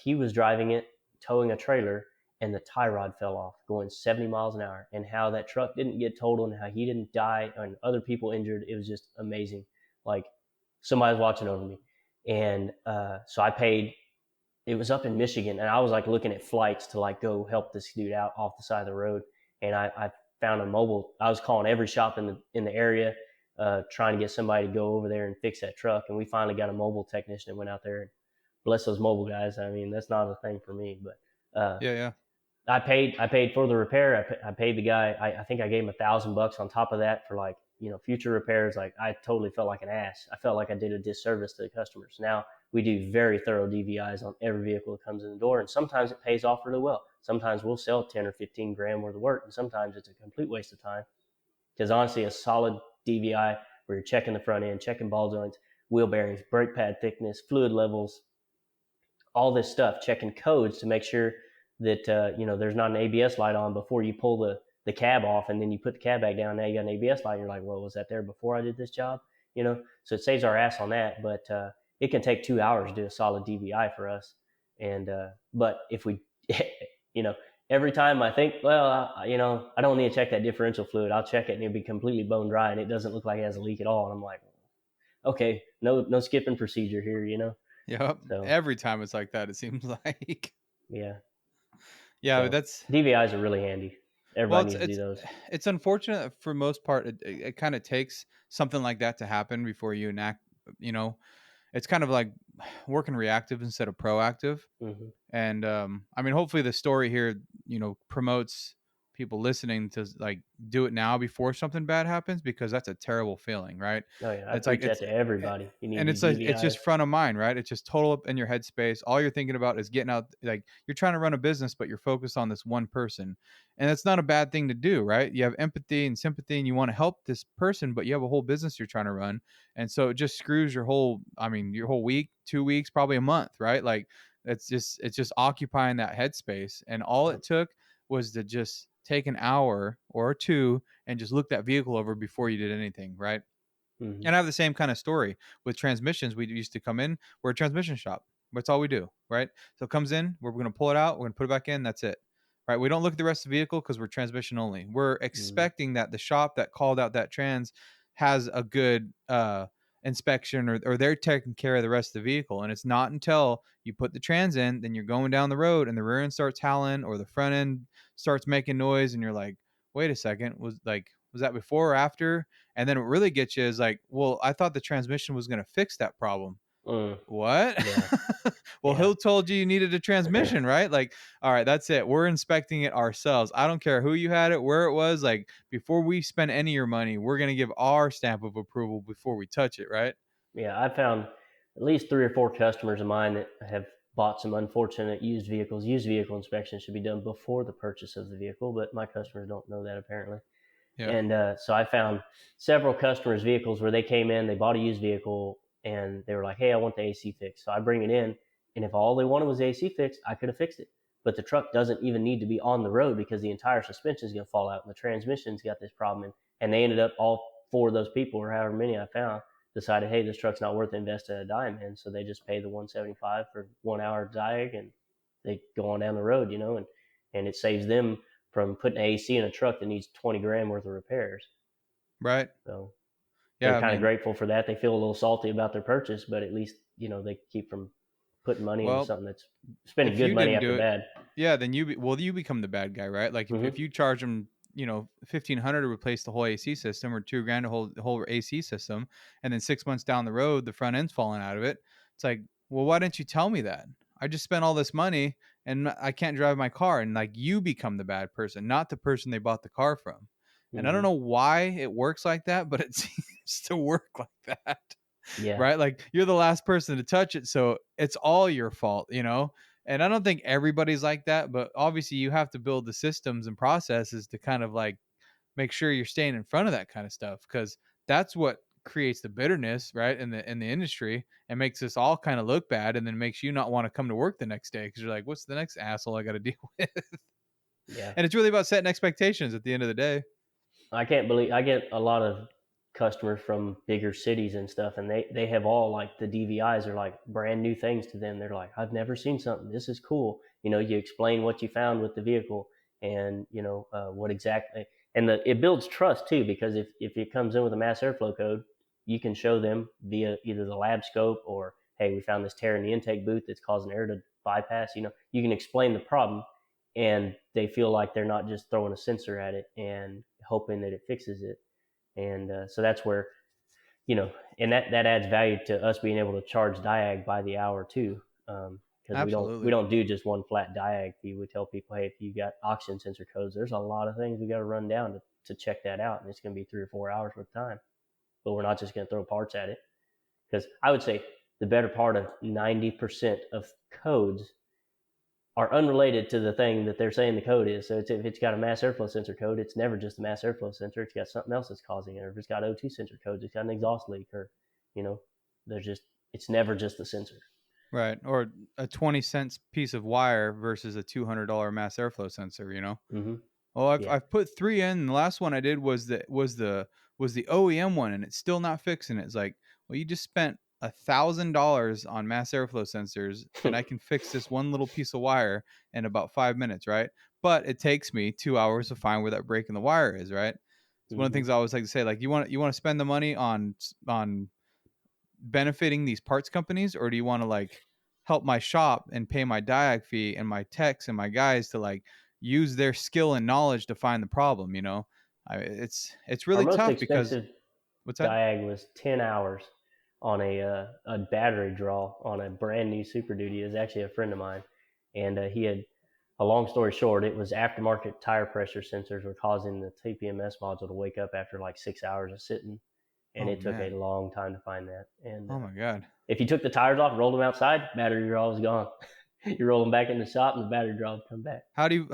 he was driving it, towing a trailer, and the tie rod fell off going 70 miles an hour. And how that truck didn't get totaled and how he didn't die and other people injured, it was just amazing. Like somebody's watching over me. And so I paid. It was up in Michigan, and I was like looking at flights to like go help this dude out off the side of the road. And I found a mobile. I was calling every shop in the area, trying to get somebody to go over there and fix that truck. And we finally got a mobile technician that went out there. And bless those mobile guys. I mean, that's not a thing for me, but yeah. I paid for the repair. I paid the guy. I think I gave him $1,000 on top of that for like future repairs. Like I totally felt like an ass. I felt like I did a disservice to the customers. Now we do very thorough DVIs on every vehicle that comes in the door, and sometimes it pays off really well. Sometimes we'll sell 10 or 15 grand worth of work, and sometimes it's a complete waste of time. Because honestly, a solid DVI where you're checking the front end, checking ball joints, wheel bearings, brake pad thickness, fluid levels, all this stuff, checking codes to make sure that there's not an ABS light on before you pull the cab off, and then you put the cab back down. Now you got an ABS light, and you're like, well, was that there before I did this job? So it saves our ass on that, but it can take 2 hours to do a solid DVI for us. And but if we, every time I think, well, I don't need to check that differential fluid. I'll check it, and it'll be completely bone dry, and it doesn't look like it has a leak at all. And I'm like, okay, no skipping procedure here, Yep. So every time it's like that, it seems like. Yeah. So that's DVIs are really handy. Everybody needs to do those. It's unfortunate for most part. It kind of takes something like that to happen before you enact. It's kind of like working reactive instead of proactive. Mm-hmm. And I mean, hopefully the story here, promotes people listening to like do it now before something bad happens, because that's a terrible feeling, right? Oh yeah, I it's preach like that to everybody. You need and to it's do like DVIs. it's just front of mind, right? It's just total up in your headspace. All you're thinking about is getting out. Like you're trying to run a business, but you're focused on this one person, and it's not a bad thing to do, right? You have empathy and sympathy, and you want to help this person, but you have a whole business you're trying to run, and so it just screws your whole week, 2 weeks, probably a month, right? Like it's just occupying that headspace, and all it took was to just take an hour or two and just look that vehicle over before you did anything, right? Mm-hmm. And I have the same kind of story with transmissions. We used to come in, we're a transmission shop. That's all we do, right? So it comes in, we're going to pull it out, we're going to put it back in, that's it, right? We don't look at the rest of the vehicle because we're transmission only. We're expecting that the shop that called out that trans has a good inspection, or they're taking care of the rest of the vehicle. And it's not until you put the trans in, then you're going down the road and the rear end starts howling or the front end starts making noise, and you're like, wait a second, was that before or after? And then what really gets you is like, well, I thought the transmission was going to fix that problem. What? Yeah. Well, Who told you needed a transmission, right? Like, all right, that's it. We're inspecting it ourselves. I don't care who you had it, where it was. Like, before we spend any of your money, we're going to give our stamp of approval before we touch it, right? Yeah, I found at least 3 or 4 customers of mine that have bought some unfortunate used vehicles. Used vehicle inspection should be done before the purchase of the vehicle, but my customers don't know that apparently. Yeah. And so I found several customers' vehicles where they came in, they bought a used vehicle, and they were like, hey, I want the AC fixed. So I bring it in, and if all they wanted was the AC fixed, I could have fixed it. But the truck doesn't even need to be on the road because the entire suspension is going to fall out, and the transmission's got this problem. And they ended up, all 4 of those people, or however many I found, decided, hey, this truck's not worth investing a dime in. So they just pay the $175 for 1 hour diag, and they go on down the road, and it saves them from putting AC in a truck that needs 20 grand worth of repairs. Right. So yeah, they're kind of grateful for that. They feel a little salty about their purchase, but at least, they keep from putting money into something that's spending good money after bad. Yeah. Then you become the bad guy, right? Like if you charge them, $1,500 to replace the whole AC system, or $2,000 to hold the whole AC system, and then 6 months down the road, the front end's falling out of it. It's like, well, why didn't you tell me that? I just spent all this money and I can't drive my car. And like, you become the bad person, not the person they bought the car from. And I don't know why it works like that, but it seems to work like that. Yeah. Right? Like, you're the last person to touch it, so it's all your fault, And I don't think everybody's like that, but obviously you have to build the systems and processes to kind of like make sure you're staying in front of that kind of stuff, because that's what creates the bitterness, right, in the industry, and makes us all kind of look bad, and then makes you not want to come to work the next day because you're like, what's the next asshole I got to deal with? Yeah. And it's really about setting expectations at the end of the day. I can't believe I get a lot of customers from bigger cities and stuff, and they have all like the DVIs are like brand new things to them. They're like, I've never seen something. This is cool. You explain what you found with the vehicle, and what exactly, and it builds trust too, because if it comes in with a mass airflow code, you can show them via either the lab scope or, hey, we found this tear in the intake boot that's causing air to bypass. You can explain the problem, and they feel like they're not just throwing a sensor at it and hoping that it fixes it. And so that's where, and that adds value to us being able to charge diag by the hour too. Because we don't do just one flat diag fee. We tell people, hey, if you got oxygen sensor codes, there's a lot of things we got to run down to check that out, and it's going to be 3 or 4 hours worth of time. But we're not just going to throw parts at it, because I would say the better part of 90% of codes are unrelated to the thing that they're saying the code is. So if it's got a mass airflow sensor code, it's never just a mass airflow sensor. It's got something else that's causing it. Or if it's got O2 sensor codes, it's got an exhaust leak, or, it's never just the sensor. Right. Or a 20-cent piece of wire versus a $200 mass airflow sensor, Mm-hmm. Well, I've put 3 in, and the last one I did was the OEM one, and it's still not fixing it. It's like, well, you just spent $1,000 on mass airflow sensors, and I can fix this one little piece of wire in about 5 minutes, right? But it takes me 2 hours to find where that break in the wire is, right? It's one of the things I always like to say, like, you want to spend the money on benefiting these parts companies, or do you want to like help my shop and pay my diag fee and my techs and my guys to like use their skill and knowledge to find the problem? It's really tough, because what's that? Diag was 10 hours on a battery draw on a brand new Super Duty. It was actually a friend of mine, and he had, a long story short, it was aftermarket tire pressure sensors were causing the TPMS module to wake up after like 6 hours of sitting, and it took a long time to find that. And oh my god, if you took the tires off and rolled them outside, battery draw was gone. You roll them back in the shop, and the battery draw would come back. How do you?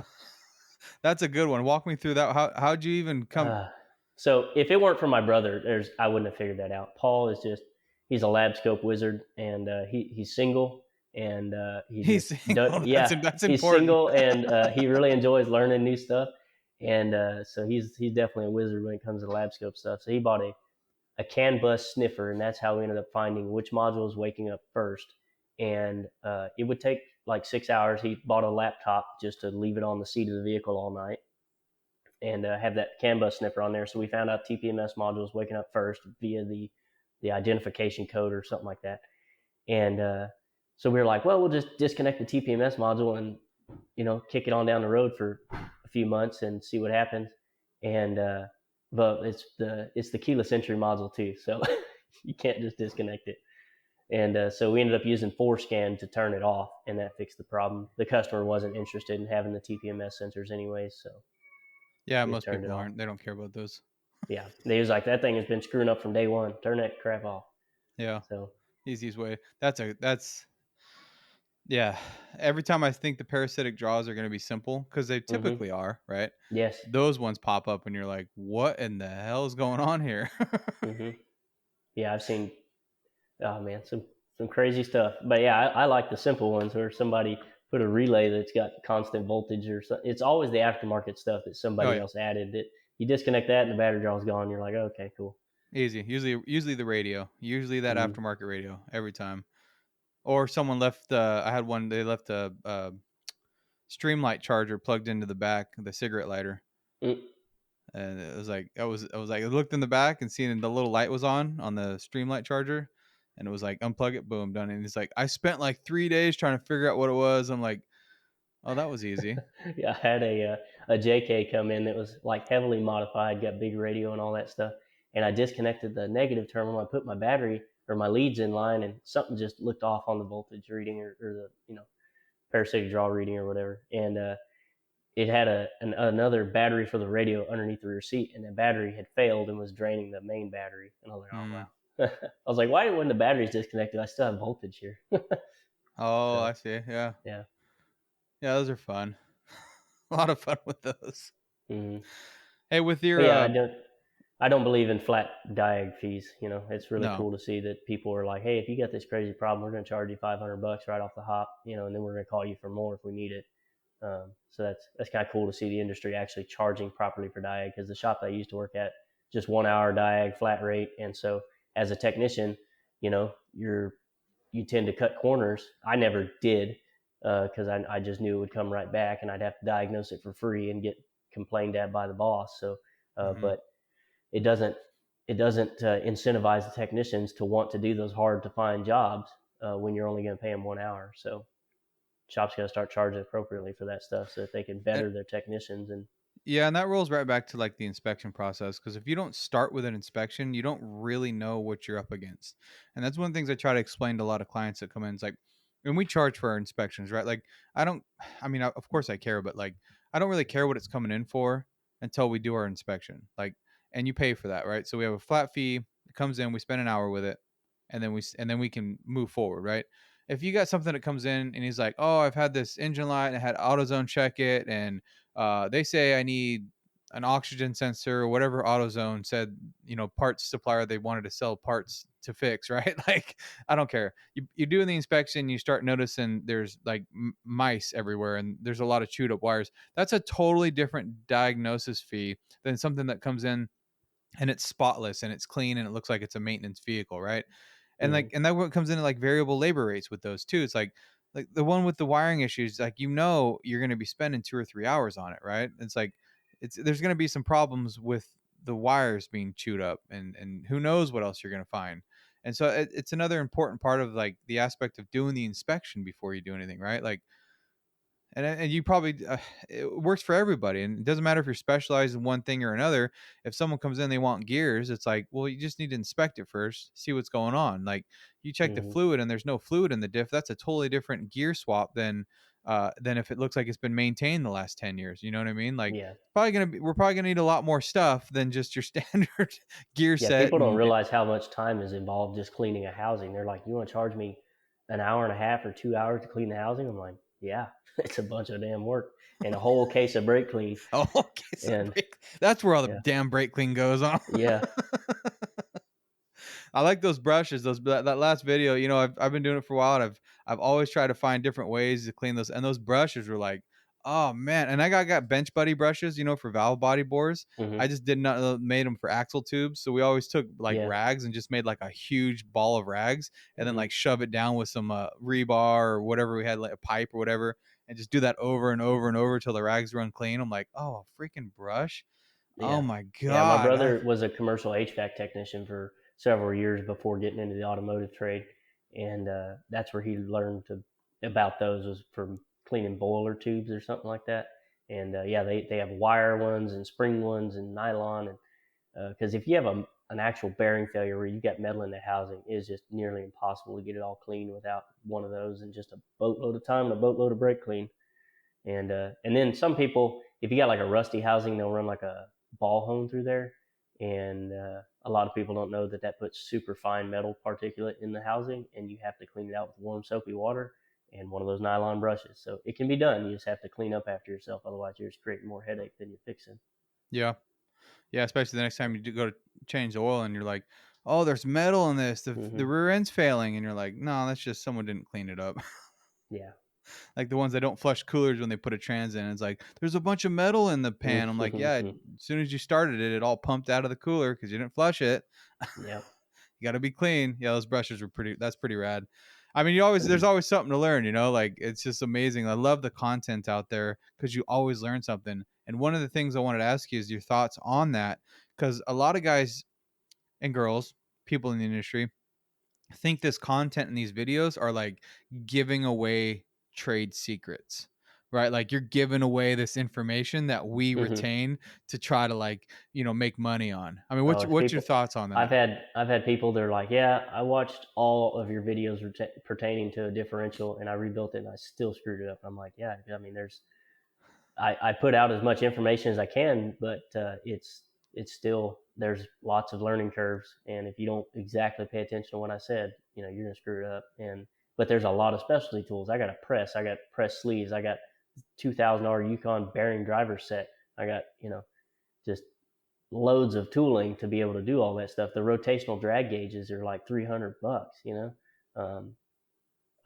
That's a good one. Walk me through that. How'd you even come? So if it weren't for my brother, I wouldn't have figured that out. Paul is he's a lab scope wizard, and he's single, and he's single. That's important. He's single, and he really enjoys learning new stuff, and so he's definitely a wizard when it comes to lab scope stuff. So he bought a CAN bus sniffer, and that's how we ended up finding which module was waking up first. And it would take like 6 hours. He bought a laptop just to leave it on the seat of the vehicle all night, and have that CAN bus sniffer on there. So we found out TPMS module was waking up first via the identification code or something like that. And so we were like, well, we'll just disconnect the TPMS module and, kick it on down the road for a few months and see what happens. And but it's the keyless entry module too, so you can't just disconnect it. And so we ended up using ForeScan to turn it off, and that fixed the problem. The customer wasn't interested in having the TPMS sensors anyways, so yeah, most people aren't. They don't care about those. Yeah, they was like, that thing has been screwing up from day one. Turn that crap off. Yeah. So Easiest way. That's yeah. Every time I think the parasitic draws are going to be simple, because they Mm-hmm. typically are, right? Yes. Those ones pop up and you're like, what in the hell is going on here? Mm-hmm. Yeah, I've seen. Oh man, some crazy stuff. But yeah, I like the simple ones where somebody put a relay that's got constant voltage or something. It's always the aftermarket stuff that Oh somebody yeah, else added. That you disconnect that and the battery draw's gone. You're like, okay, cool. easy. Usually the radio. Usually that Mm-hmm. aftermarket radio every time. Or someone left. I had one. They left a Streamlight charger plugged into the back of the cigarette lighter. Mm. And it was like I looked in the back and seeing the little light was on the Streamlight charger, and it was like unplug it, boom, done. And he's like, I spent like 3 days trying to figure out what it was. I'm like, oh, that was easy. Yeah, I had a JK come in that was like heavily modified, got big radio and all that stuff. And I disconnected the negative terminal. I put my battery or my leads in line, and something just looked off on the voltage reading or the parasitic draw reading or whatever. And it had another battery for the radio underneath the rear seat, and the battery had failed and was draining the main battery. And I was like, oh Mm. wow. I was like, why when the battery's disconnected, I still have voltage here. Oh, So I see. Yeah, yeah. yeah, those are fun. A lot of fun with those. Mm-hmm. Hey, with But your yeah, I don't believe in flat diag fees. It's really no, cool to see that people are like, hey, if you got this crazy problem, we're going to charge you $500 right off the hop, and then we're going to call you for more if we need it. So that's kind of cool to see the industry actually charging properly for diag, because the shop I used to work at, just 1 hour diag flat rate. And so as a technician, you tend to cut corners. I never did, because I just knew it would come right back and I'd have to diagnose it for free and get complained at by the boss. So, mm-hmm. but it doesn't incentivize the technicians to want to do those hard to find jobs when you're only going to pay them 1 hour. So shops got to start charging appropriately for that stuff so that they can better their technicians. And Yeah, and that rolls right back to like the inspection process, because if you don't start with an inspection, you don't really know what you're up against. And that's one of the things I try to explain to a lot of clients that come in. It's like, when we charge for our inspections, right? Like, I don't, I mean, of course I care, but like, I don't really care what it's coming in for until we do our inspection. Like, and you pay for that, right? So we have a flat fee. It comes in, we spend an hour with it, and then we can move forward, right? If you got something that comes in and he's like, oh, I've had this engine light and I had AutoZone check it, and they say I need an oxygen sensor or whatever AutoZone said, parts supplier they wanted to sell parts to fix, right? Like, I don't care. You do the inspection, you start noticing there's like mice everywhere and there's a lot of chewed up wires. That's a totally different diagnosis fee than something that comes in and it's spotless and it's clean and it looks like it's a maintenance vehicle, right? And mm-hmm. like, and that what comes into like variable labor rates with those too. It's like the one with the wiring issues, like, you're going to be spending 2 or 3 hours on it, right? It's like, there's going to be some problems with the wires being chewed up, and who knows what else you're going to find. And so it's another important part of like the aspect of doing the inspection before you do anything, right? Like, and you probably it works for everybody, and it doesn't matter if you're specialized in one thing or another. If someone comes in, they want gears, it's like, well, you just need to inspect it first, see what's going on. Like, you check the Mm-hmm. fluid and there's no fluid in the diff, that's a totally different gear swap than if it looks like it's been maintained the last 10 years. You know what I mean? Like, Yeah. we're probably gonna need a lot more stuff than just your standard gear Yeah, set. people don't And realize how much time is involved just cleaning a housing. They're like, you want to charge me an hour and a half or 2 hours to clean the housing? I'm like, yeah, it's a bunch of damn work and a whole case of brake clean. oh, okay, so And that's where all the yeah, damn brake clean goes on. yeah, I like those brushes. That last video, I've been doing it for a while, and I've always tried to find different ways to clean those. And those brushes were like, oh man! And I got Bench Buddy brushes, for valve body bores. I mm-hmm. just did not made them for axle tubes. So we always took like Yeah, rags and just made like a huge ball of rags, and then mm-hmm. like shove it down with some rebar or whatever we had, like a pipe or whatever, and just do that over and over and over till the rags run clean. I'm like, oh, a freaking brush! Oh Yeah, my yeah. My god! brother was a commercial HVAC technician for several years before getting into the automotive trade, and that's where he learned about those, was from cleaning boiler tubes or something like that. And yeah, they have wire ones and spring ones and nylon, and because if you have an actual bearing failure where you got metal in the housing, it is just nearly impossible to get it all clean without one of those and just a boatload of time and a boatload of brake clean. And then some people, if you got like a rusty housing, they'll run like a ball hone through there, And a lot of people don't know that that puts super fine metal particulate in the housing, and you have to clean it out with warm soapy water and one of those nylon brushes. So it can be done. You just have to clean up after yourself. Otherwise, you're just creating more headache than you're fixing. Yeah. Yeah. Especially the next time you do go to change the oil and you're like, oh, there's metal in this. The Mm-hmm. rear end's failing. And you're like, no, that's just someone didn't clean it up. Yeah. Like the ones that don't flush coolers when they put a trans in. It's like, there's a bunch of metal in the pan. I'm like, yeah, as Mm-hmm. soon as you started it, it all pumped out of the cooler because you didn't flush it. Yep. You got to be clean. Yeah, those brushes were that's pretty rad. I mean, there's always something to learn, like it's just amazing. I love the content out there because you always learn something. And one of the things I wanted to ask you is your thoughts on that. Because a lot of guys and girls, people in the industry, think this content in these videos are like giving away trade secrets, right? Like you're giving away this information that we Mm-hmm. retain to try to make money on. I mean, Oh, it's what's your people. thoughts on I've that? had I've had people. They're like, yeah, I watched all of your videos pertaining to a differential, and I rebuilt it, and I still screwed it up. I'm like, yeah. I mean, I put out as much information as I can, but it's still, there's lots of learning curves, and if you don't exactly pay attention to what I said, you're gonna screw it up. But there's a lot of specialty tools. I got press sleeves. I got $2,000 Yukon bearing driver set. I got just loads of tooling to be able to do all that stuff. The rotational drag gauges are like $300. Um,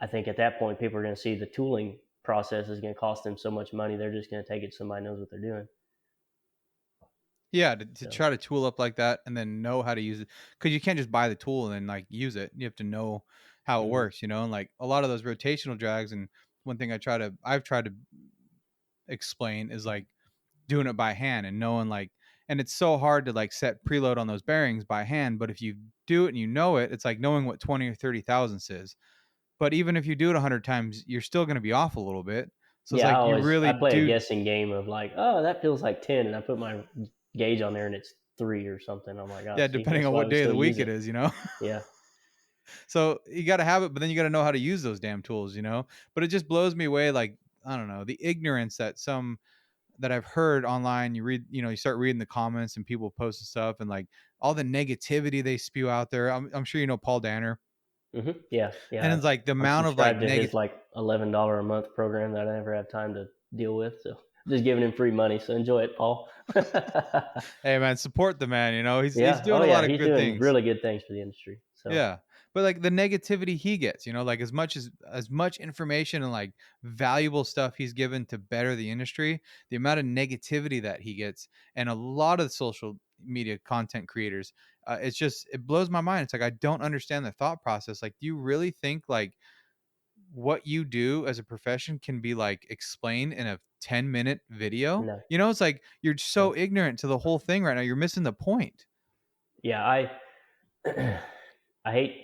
I think at that point people are going to see the tooling process is going to cost them so much money. They're just going to take it to somebody knows what they're doing. Yeah, to So, try to tool up like that and then know how to use it, because you can't just buy the tool and then like use it. You have to know how it mm-hmm. works, and like a lot of those rotational drags. And one thing I've tried to explain is like doing it by hand and knowing and it's so hard to like set preload on those bearings by hand. But if you do it and it's like knowing what 20 or 30 thousandths is. But even if you do it 100 times, you're still going to be off a little bit. So it's Yeah, like you I really play a do. guessing game of like, oh, that feels like 10, and I put my gauge on there and it's 3 or something. I'm like, oh, Yeah, see, depending that's on why what we day of still the week use it it. is. Yeah. So you got to have it, but then you got to know how to use those damn tools. But it just blows me away. Like, I don't know, the ignorance that I've heard online. You read, you start reading the comments and people posting stuff and like all the negativity they spew out there. I'm sure Paul Danner. Mm-hmm. Yeah, And yeah. it's like the I'm amount of like subscribed to his negative. like $11 a month program that I never have time to deal with. So just giving him free money. So enjoy it, Paul. Hey man, support the man. He's Yeah. doing Oh a lot yeah. of He's good doing things. really good things for the industry. So. Yeah. But like the negativity he gets, like as much information and like valuable stuff he's given to better the industry, the amount of negativity that he gets, and a lot of social media content creators, it blows my mind. It's like I don't understand the thought process. Like, do you really think like what you do as a profession can be like explained in a 10-minute video? No. It's like you're No. so ignorant to the whole thing right now. You're missing the point. Yeah. I hate.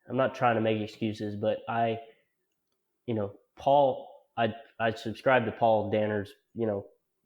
I'm not trying to make excuses, but Paul, I subscribed to Paul Danner's,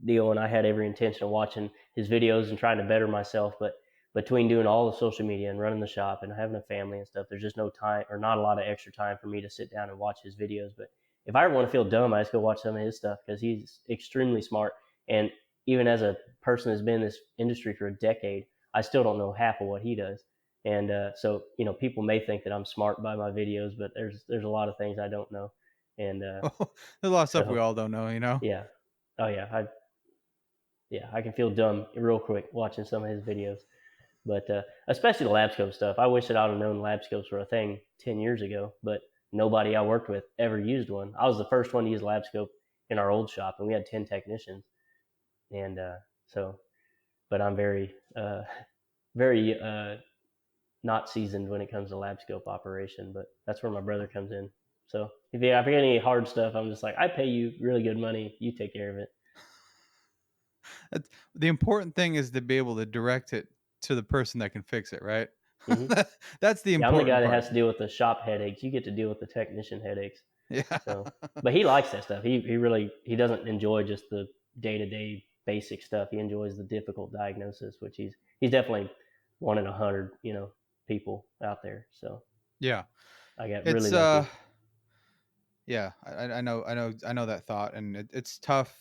deal, and I had every intention of watching his videos and trying to better myself. But between doing all the social media and running the shop and having a family and stuff, there's just no time, or not a lot of extra time for me to sit down and watch his videos. But if I ever want to feel dumb, I just go watch some of his stuff because he's extremely smart. And even as a person that's been in this industry for a decade, I still don't know half of what he does. And so, people may think that I'm smart by my videos, but there's a lot of things I don't know. And There's a lot of stuff we so, all don't know. yeah. Oh yeah, I can feel dumb real quick watching some of his videos. But especially the lab scope stuff. I wish that I'd have known lab scopes were a thing 10 years ago, but nobody I worked with ever used one. I was the first one to use lab scope in our old shop, and we had 10 technicians. And but I'm very not seasoned when it comes to lab scope operation, but that's where my brother comes in. So if I forget any hard stuff, I'm just like, I pay you really good money. You take care of it. The important thing is to be able to direct it to the person that can fix it, right? Mm-hmm. That's the Yeah, I'm the guy important that part. has to deal with the shop headaches. You get to deal with the technician headaches. Yeah. So, but he likes that stuff. He doesn't enjoy just the day to day basic stuff. He enjoys the difficult diagnosis, which he's definitely 1 in 100, people out there. So Yeah. I got really It's lucky. yeah, I know that thought, and it's tough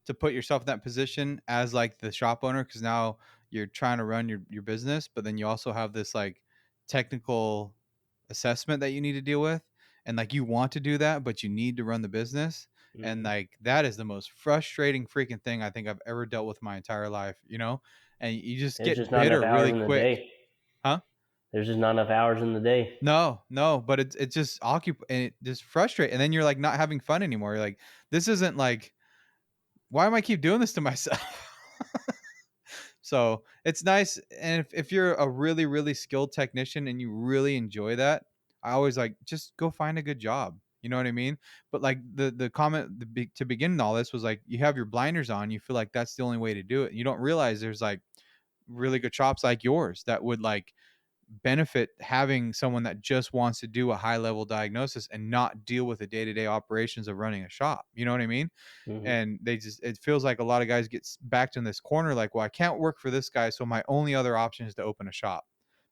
to put yourself in that position as like the shop owner, because now you're trying to run your business, but then you also have this like technical assessment that you need to deal with, and like you want to do that but you need to run the business, and Hmm. like that is the most frustrating freaking thing I think I've ever dealt with my entire life, and you just There's just get not enough bitter hours really in the quick. day. Huh? There's just not enough hours in the day. No, but it's just and it just frustrate, and then you're like not having fun anymore. You're like, this isn't like, why am I keep doing this to myself? So it's nice. And if you're a really, really skilled technician and you really enjoy that, I always like, just go find a good job. You know what I mean? But like the comment to begin all this was like, you have your blinders on, you feel like that's the only way to do it. You don't realize there's like really good shops like yours that would like benefit having someone that just wants to do a high level diagnosis and not deal with the day-to-day operations of running a shop. You know what I mean? Hmm. And it feels like a lot of guys get backed in this corner like, well, I can't work for this guy, so my only other option is to open a shop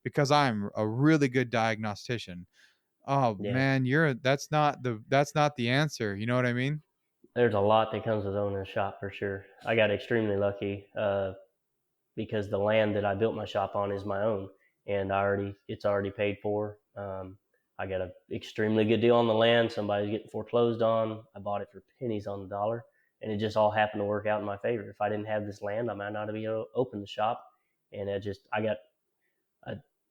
because I'm a really good diagnostician. Oh Yeah. man, that's not the answer. You know what I mean? There's a lot that comes with owning a shop for sure. I got extremely lucky because the land that I built my shop on is my own, and it's already paid for. I got an extremely good deal on the land. Somebody's getting foreclosed on. I bought it for pennies on the dollar, and it just all happened to work out in my favor. If I didn't have this land, I might not have been able to open the shop. And I got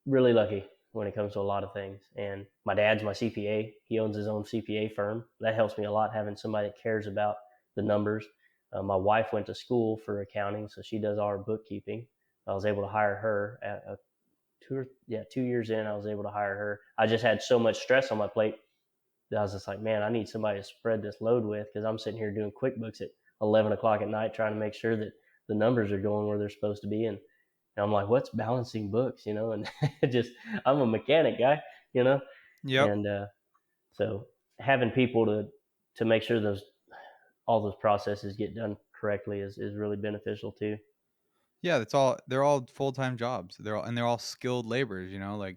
really lucky when it comes to a lot of things. And my dad's my CPA. He owns his own CPA firm. That helps me a lot, having somebody that cares about the numbers. My wife went to school for accounting, so she does our bookkeeping. I was able to hire her at 2 years in. I was able to hire her. I just had so much stress on my plate that I was just like, man, I need somebody to spread this load with, because I'm sitting here doing QuickBooks at 11 o'clock at night trying to make sure that the numbers are going where they're supposed to be. And I'm like, what's balancing books, And just, I'm a mechanic guy, you know? Yep. And so having people to make sure all those processes get done correctly is really beneficial too. Yeah, they're all full-time jobs. They're all skilled laborers, like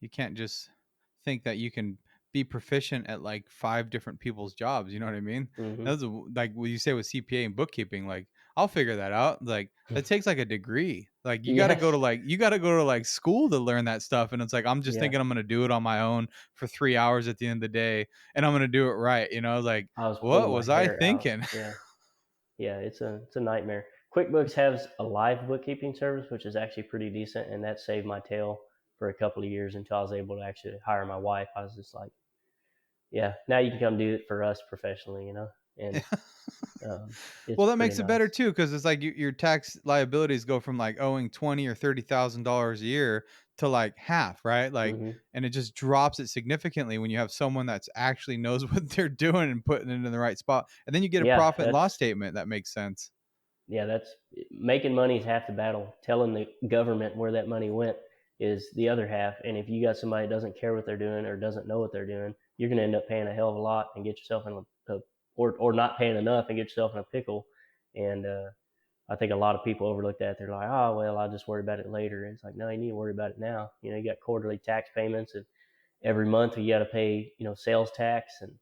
you can't just think that you can be proficient at like five different people's jobs. You know what I mean? Hmm. That's like what you say with CPA and bookkeeping. Like, I'll figure that out. Like, that takes like a degree. Like, Yes. you got to go to like school to learn that stuff. And it's like, I'm just Yeah. thinking I'm going to do it on my own for 3 hours at the end of the day, and I'm going to do it right. Like, I was what pulling my was I hair out. thinking? Yeah. Yeah. It's a nightmare. QuickBooks has a live bookkeeping service, which is actually pretty decent. And that saved my tail for a couple of years until I was able to actually hire my wife. I was just like, yeah, now you can come do it for us professionally. And it's Well, that pretty makes it better nice. too, because it's like your tax liabilities go from like owing $20,000 or $30,000 a year to like half, right? Like, Hmm. and it just drops it significantly when you have someone that's actually knows what they're doing and putting it in the right spot, and then you get a Yeah, profit and loss statement that makes sense. that's making money is half the battle. Telling the government where that money went is the other half. And if you got somebody that doesn't care what they're doing or doesn't know what they're doing, you're going to end up paying a hell of a lot and get yourself in or not paying enough and get yourself in a pickle. And I think a lot of people overlook that. They're like, oh, well, I'll just worry about it later. And it's like, no, you need to worry about it now. You got quarterly tax payments, and every month you got to pay, sales tax. And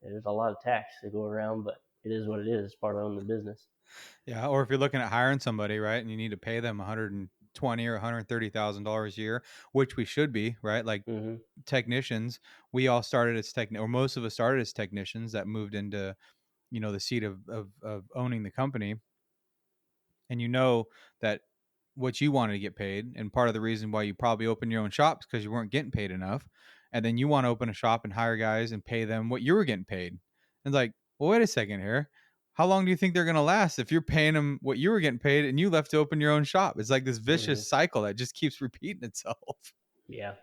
there's a lot of tax to go around, but it is what it is. It's part of owning the business. Yeah, or if you're looking at hiring somebody, right, and you need to pay them 120 or $130,000 a year, which we should be, right? Like Hmm. technicians, we all started as or most of us started as technicians that moved into the seat of owning the company, and that what you wanted to get paid, and part of the reason why you probably opened your own shop is because you weren't getting paid enough, and then you want to open a shop and hire guys and pay them what you were getting paid. And it's like, well, wait a second here, how long do you think they're going to last if you're paying them what you were getting paid and you left to open your own shop? It's like this Hmm. vicious cycle that just keeps repeating itself. Yeah.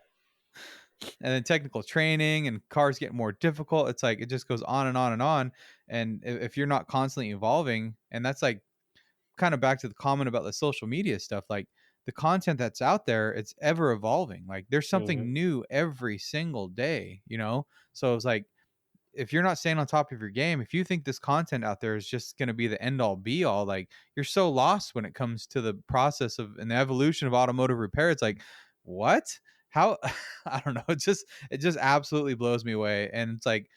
And then technical training and cars get more difficult. It's like it just goes on and on and on. And if you're not constantly evolving, and that's like kind of back to the comment about the social media stuff, like the content that's out there, it's ever evolving. Like there's Hmm. something new every single day. So it's like, if you're not staying on top of your game, if you think this content out there is just going to be the end all be all, like you're so lost when it comes to the process of and the evolution of automotive repair. It's like, what? How? I don't know. It just absolutely blows me away. And it's like,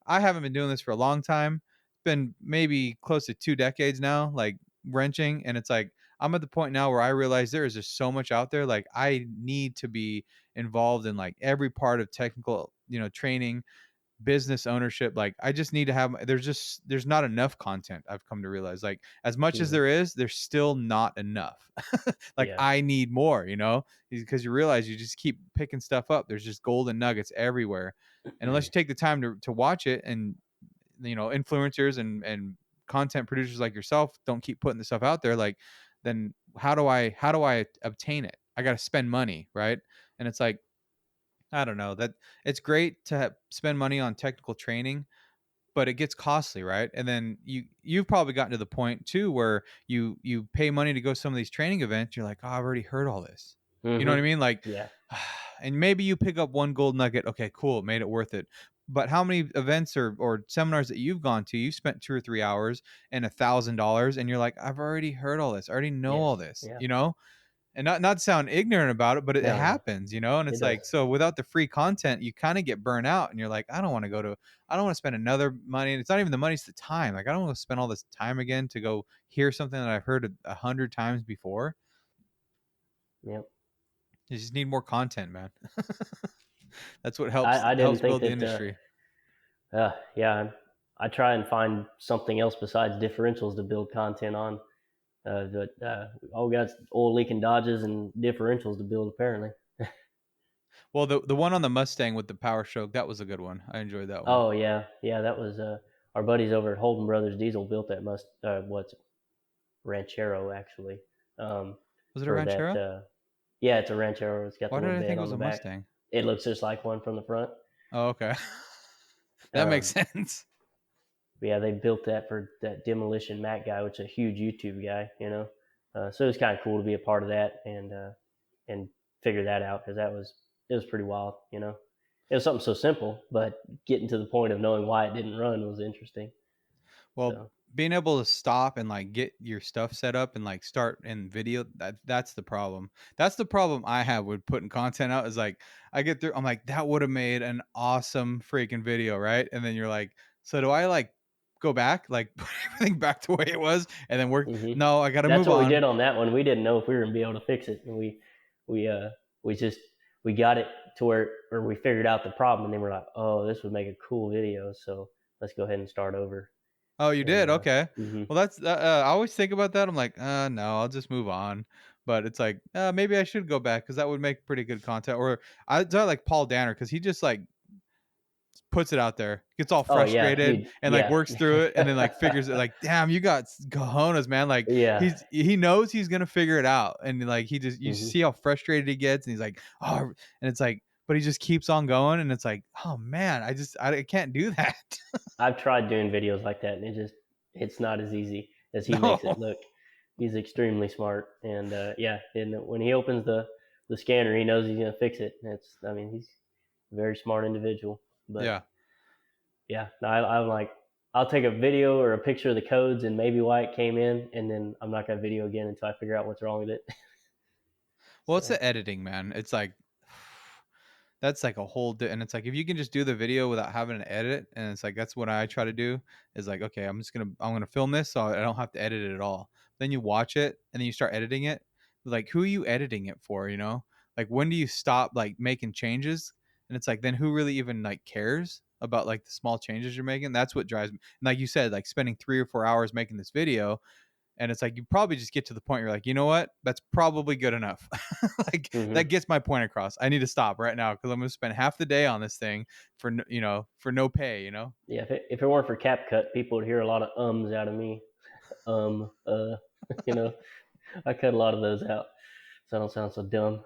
I haven't been doing this for a long time. It's been maybe close to 2 decades now, like wrenching. And it's like, I'm at the point now where I realize there is just so much out there. Like I need to be involved in like every part of technical, training, business ownership. Like I just need to have, there's not enough content. I've come to realize, like as much as Mhm. there is, there's still not enough. Like Yeah. I need more, because you realize you just keep picking stuff up. There's just golden nuggets everywhere. And unless you take the time to watch it, and influencers and content producers like yourself don't keep putting the stuff out there, like then how do I obtain it? I got to spend money, right? And it's like, I don't know, that it's great to spend money on technical training, but it gets costly, right? And then you've probably gotten to the point too where you pay money to go to some of these training events. You're like, oh, I've already heard all this. You know what I Mhm. mean? Like, Yeah. and maybe you pick up one gold nugget. Okay, cool, made it worth it. But how many events or seminars that you've gone to, you've spent 2 or 3 hours and $1,000, and you're like, I've already heard all this. I already know Yes. all this. Yeah. And not to sound ignorant about it, but it No, no, happens, and it it's does. like, so without the free content, you kind of get burnt out, and you're like, I don't want to spend another money. And it's not even the money, it's the time. Like, I don't want to spend all this time again to go hear something that I've heard 100 times before. Yep. You just need more content, man. That's what helps I didn't helps think build the that. industry. Yeah, I try and find something else besides differentials to build content on. All we got oil leaking Dodges and differentials to build apparently. Well, the one on the Mustang with the power stroke, that was a good one. I enjoyed that one. Oh yeah, that was our buddies over at Holden Brothers Diesel built that what's Ranchero actually. Was it a For that, Ranchero? yeah, it's a Ranchero. It's got the Why did little I bed think it on was the a back. Mustang? It looks just like one from the front. Oh, okay. That makes Um, sense. yeah, they built that for that Demolition Mac guy, which is a huge YouTube guy, so it was kind of cool to be a part of that and figure that out because it was pretty wild. It was something so simple, but getting to the point of knowing why it didn't run was interesting. Well, So, being able to stop and like get your stuff set up and like start in video, that's the problem. That's the problem I have with putting content out, is like I get through, I'm like, that would have made an awesome freaking video, right? And then you're like, so do I like go back, like put everything back the way it was and then work? hmm No, I got to that's move what we on. did on that one. We didn't know if we were gonna be able to fix it, and we we just we got it to where we figured out the problem, and then we're like, oh, this would make a cool video, so let's go ahead and start over. Oh, you And did? Okay. hmm Well, that's I always think about that. I'm like, no, I'll just move on. But it's like, maybe I should go back because that would make pretty good content. Or I like Paul Danner because he just like puts it out there, gets all oh yeah, frustrated dude, and like yeah, works through it and then like figures it, like, damn, you got cojones, man. Like yeah. he knows he's gonna figure it out. And like you hmm see how frustrated he gets, and he's like, oh, and it's like, but he just keeps on going, and it's like, oh man, I can't do that. I've tried doing videos like that, and it's not as easy as he makes it No. look. He's extremely smart, and yeah, and when he opens the scanner, he knows he's gonna fix it. I mean, he's a very smart individual. But Yeah. yeah, no, I'm like, I'll take a video or a picture of the codes and maybe why it came in, and then I'm not gonna video again until I figure out what's wrong with it. Well, it's So, the editing, man. It's like that's like a whole and it's like if you can just do the video without having to edit, and it's like that's what I try to do, is like, okay, I'm gonna film this so I don't have to edit it at all. Then you watch it and then you start editing it. Like, who are you editing it for? Like, when do you stop like making changes? And it's like, then who really even like cares about like the small changes you're making? That's what drives me. And like you said, like spending 3 or 4 hours making this video, and it's like you probably just get to the point where you're like, you know what, that's probably good enough. Like that hmm gets my point across. I need to stop right now because I'm going to spend half the day on this thing for no pay. yeah, if it weren't for CapCut, people would hear a lot of ums out of me. Um, uh, you know, I cut a lot of those out, so I don't sound so dumb.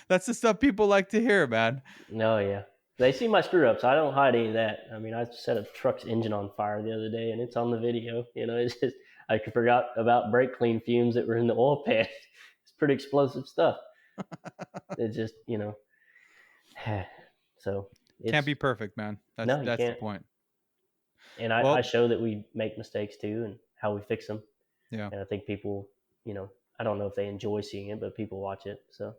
That's the stuff people like to hear, man. No, yeah. They see my screw ups. I don't hide any of that. I mean, I set a truck's engine on fire the other day, and it's on the video. It's just I forgot about brake clean fumes that were in the oil pan. It's pretty explosive stuff. It's just so Can't it's be perfect, man. That's no, you that's the can't. point. And I Well, show that we make mistakes too, and how we fix them. yeah. And I think people, I don't know if they enjoy seeing it, but people watch it. So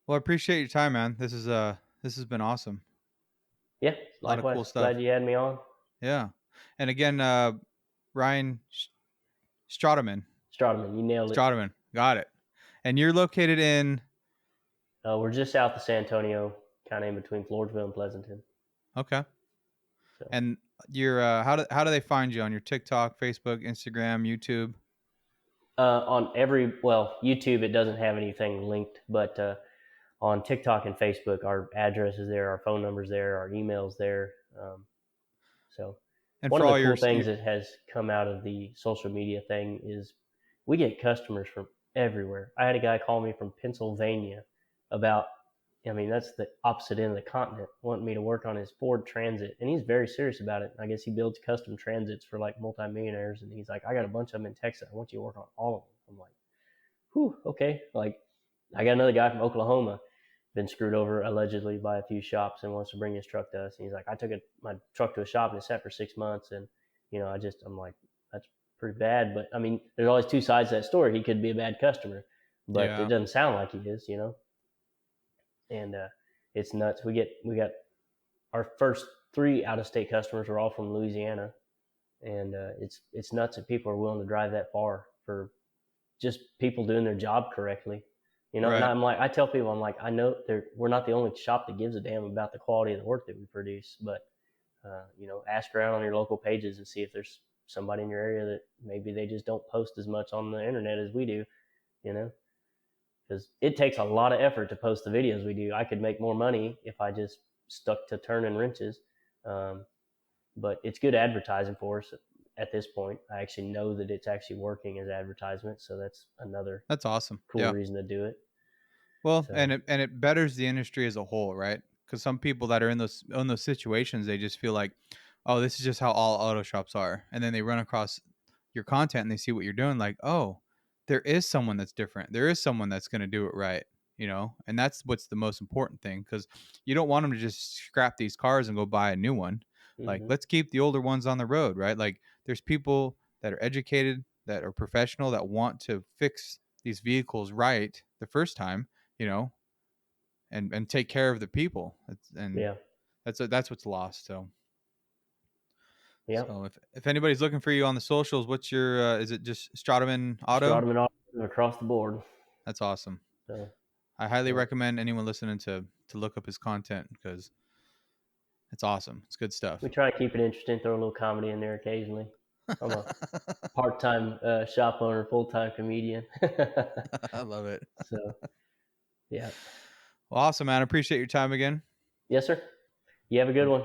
Well, I appreciate your time, man. This has been awesome. yeah, A lot of likewise. cool stuff. Glad you had me on. Yeah. And again, Ryan Stratemann. Stratemann, you nailed it. Stratemann, got it. And you're located in? We're just south of San Antonio, kind of in between Floresville and Pleasanton. Okay. So. And you're how do they find you on your TikTok, Facebook, Instagram, YouTube? On YouTube it doesn't have anything linked, but on TikTok and Facebook, our address is there, our phone number's there, our email's there. And one of the cool things that has come out of the social media thing is we get customers from everywhere. I had a guy call me from Pennsylvania about, that's the opposite end of the continent, wanting me to work on his Ford Transit. And he's very serious about it. I guess he builds custom transits for like multimillionaires. And he's like, I got a bunch of them in Texas. I want you to work on all of them. I'm like, whew, okay. Like, I got another guy from Oklahoma, been screwed over allegedly by a few shops and wants to bring his truck to us. And he's like, I took my truck to a shop and it sat for 6 months. And, I'm like, that's pretty bad. But there's always two sides to that story. He could be a bad customer, but It doesn't sound like he is, And it's nuts. We got our first 3 out-of-state customers are all from Louisiana. And it's nuts that people are willing to drive that far for just people doing their job correctly. Right. And I'm like, I tell people, I'm like, I know we're not the only shop that gives a damn about the quality of the work that we produce, but ask around on your local pages and see if there's somebody in your area that maybe they just don't post as much on the internet as we do, because it takes a lot of effort to post the videos we do. I could make more money if I just stuck to turning wrenches, but it's good advertising for us. At this point, I actually know that it's actually working as advertisement, so that's awesome. Cool reason to do it. Well, so. and it betters the industry as a whole, right? Because some people that are in those situations, they just feel like, oh, this is just how all auto shops are, and then they run across your content and they see what you're doing, like, oh, there is someone that's different. There is someone that's going to do it right, and that's what's the most important thing, because you don't want them to just scrap these cars and go buy a new one. Mm-hmm. Like, let's keep the older ones on the road, right? Like, there's people that are educated, that are professional, that want to fix these vehicles right the first time, and take care of the people. That's what's lost. So yeah. So if anybody's looking for you on the socials, what's your is it just Stratemann Auto? Stratemann Auto across the board. That's awesome. So I highly recommend anyone listening to look up his content, because it's awesome. It's good stuff. We try to keep it interesting, throw a little comedy in there occasionally. I'm a part-time shop owner, full-time comedian. I love it. So, yeah. Well, awesome, man. I appreciate your time again. Yes, sir. You have a good one.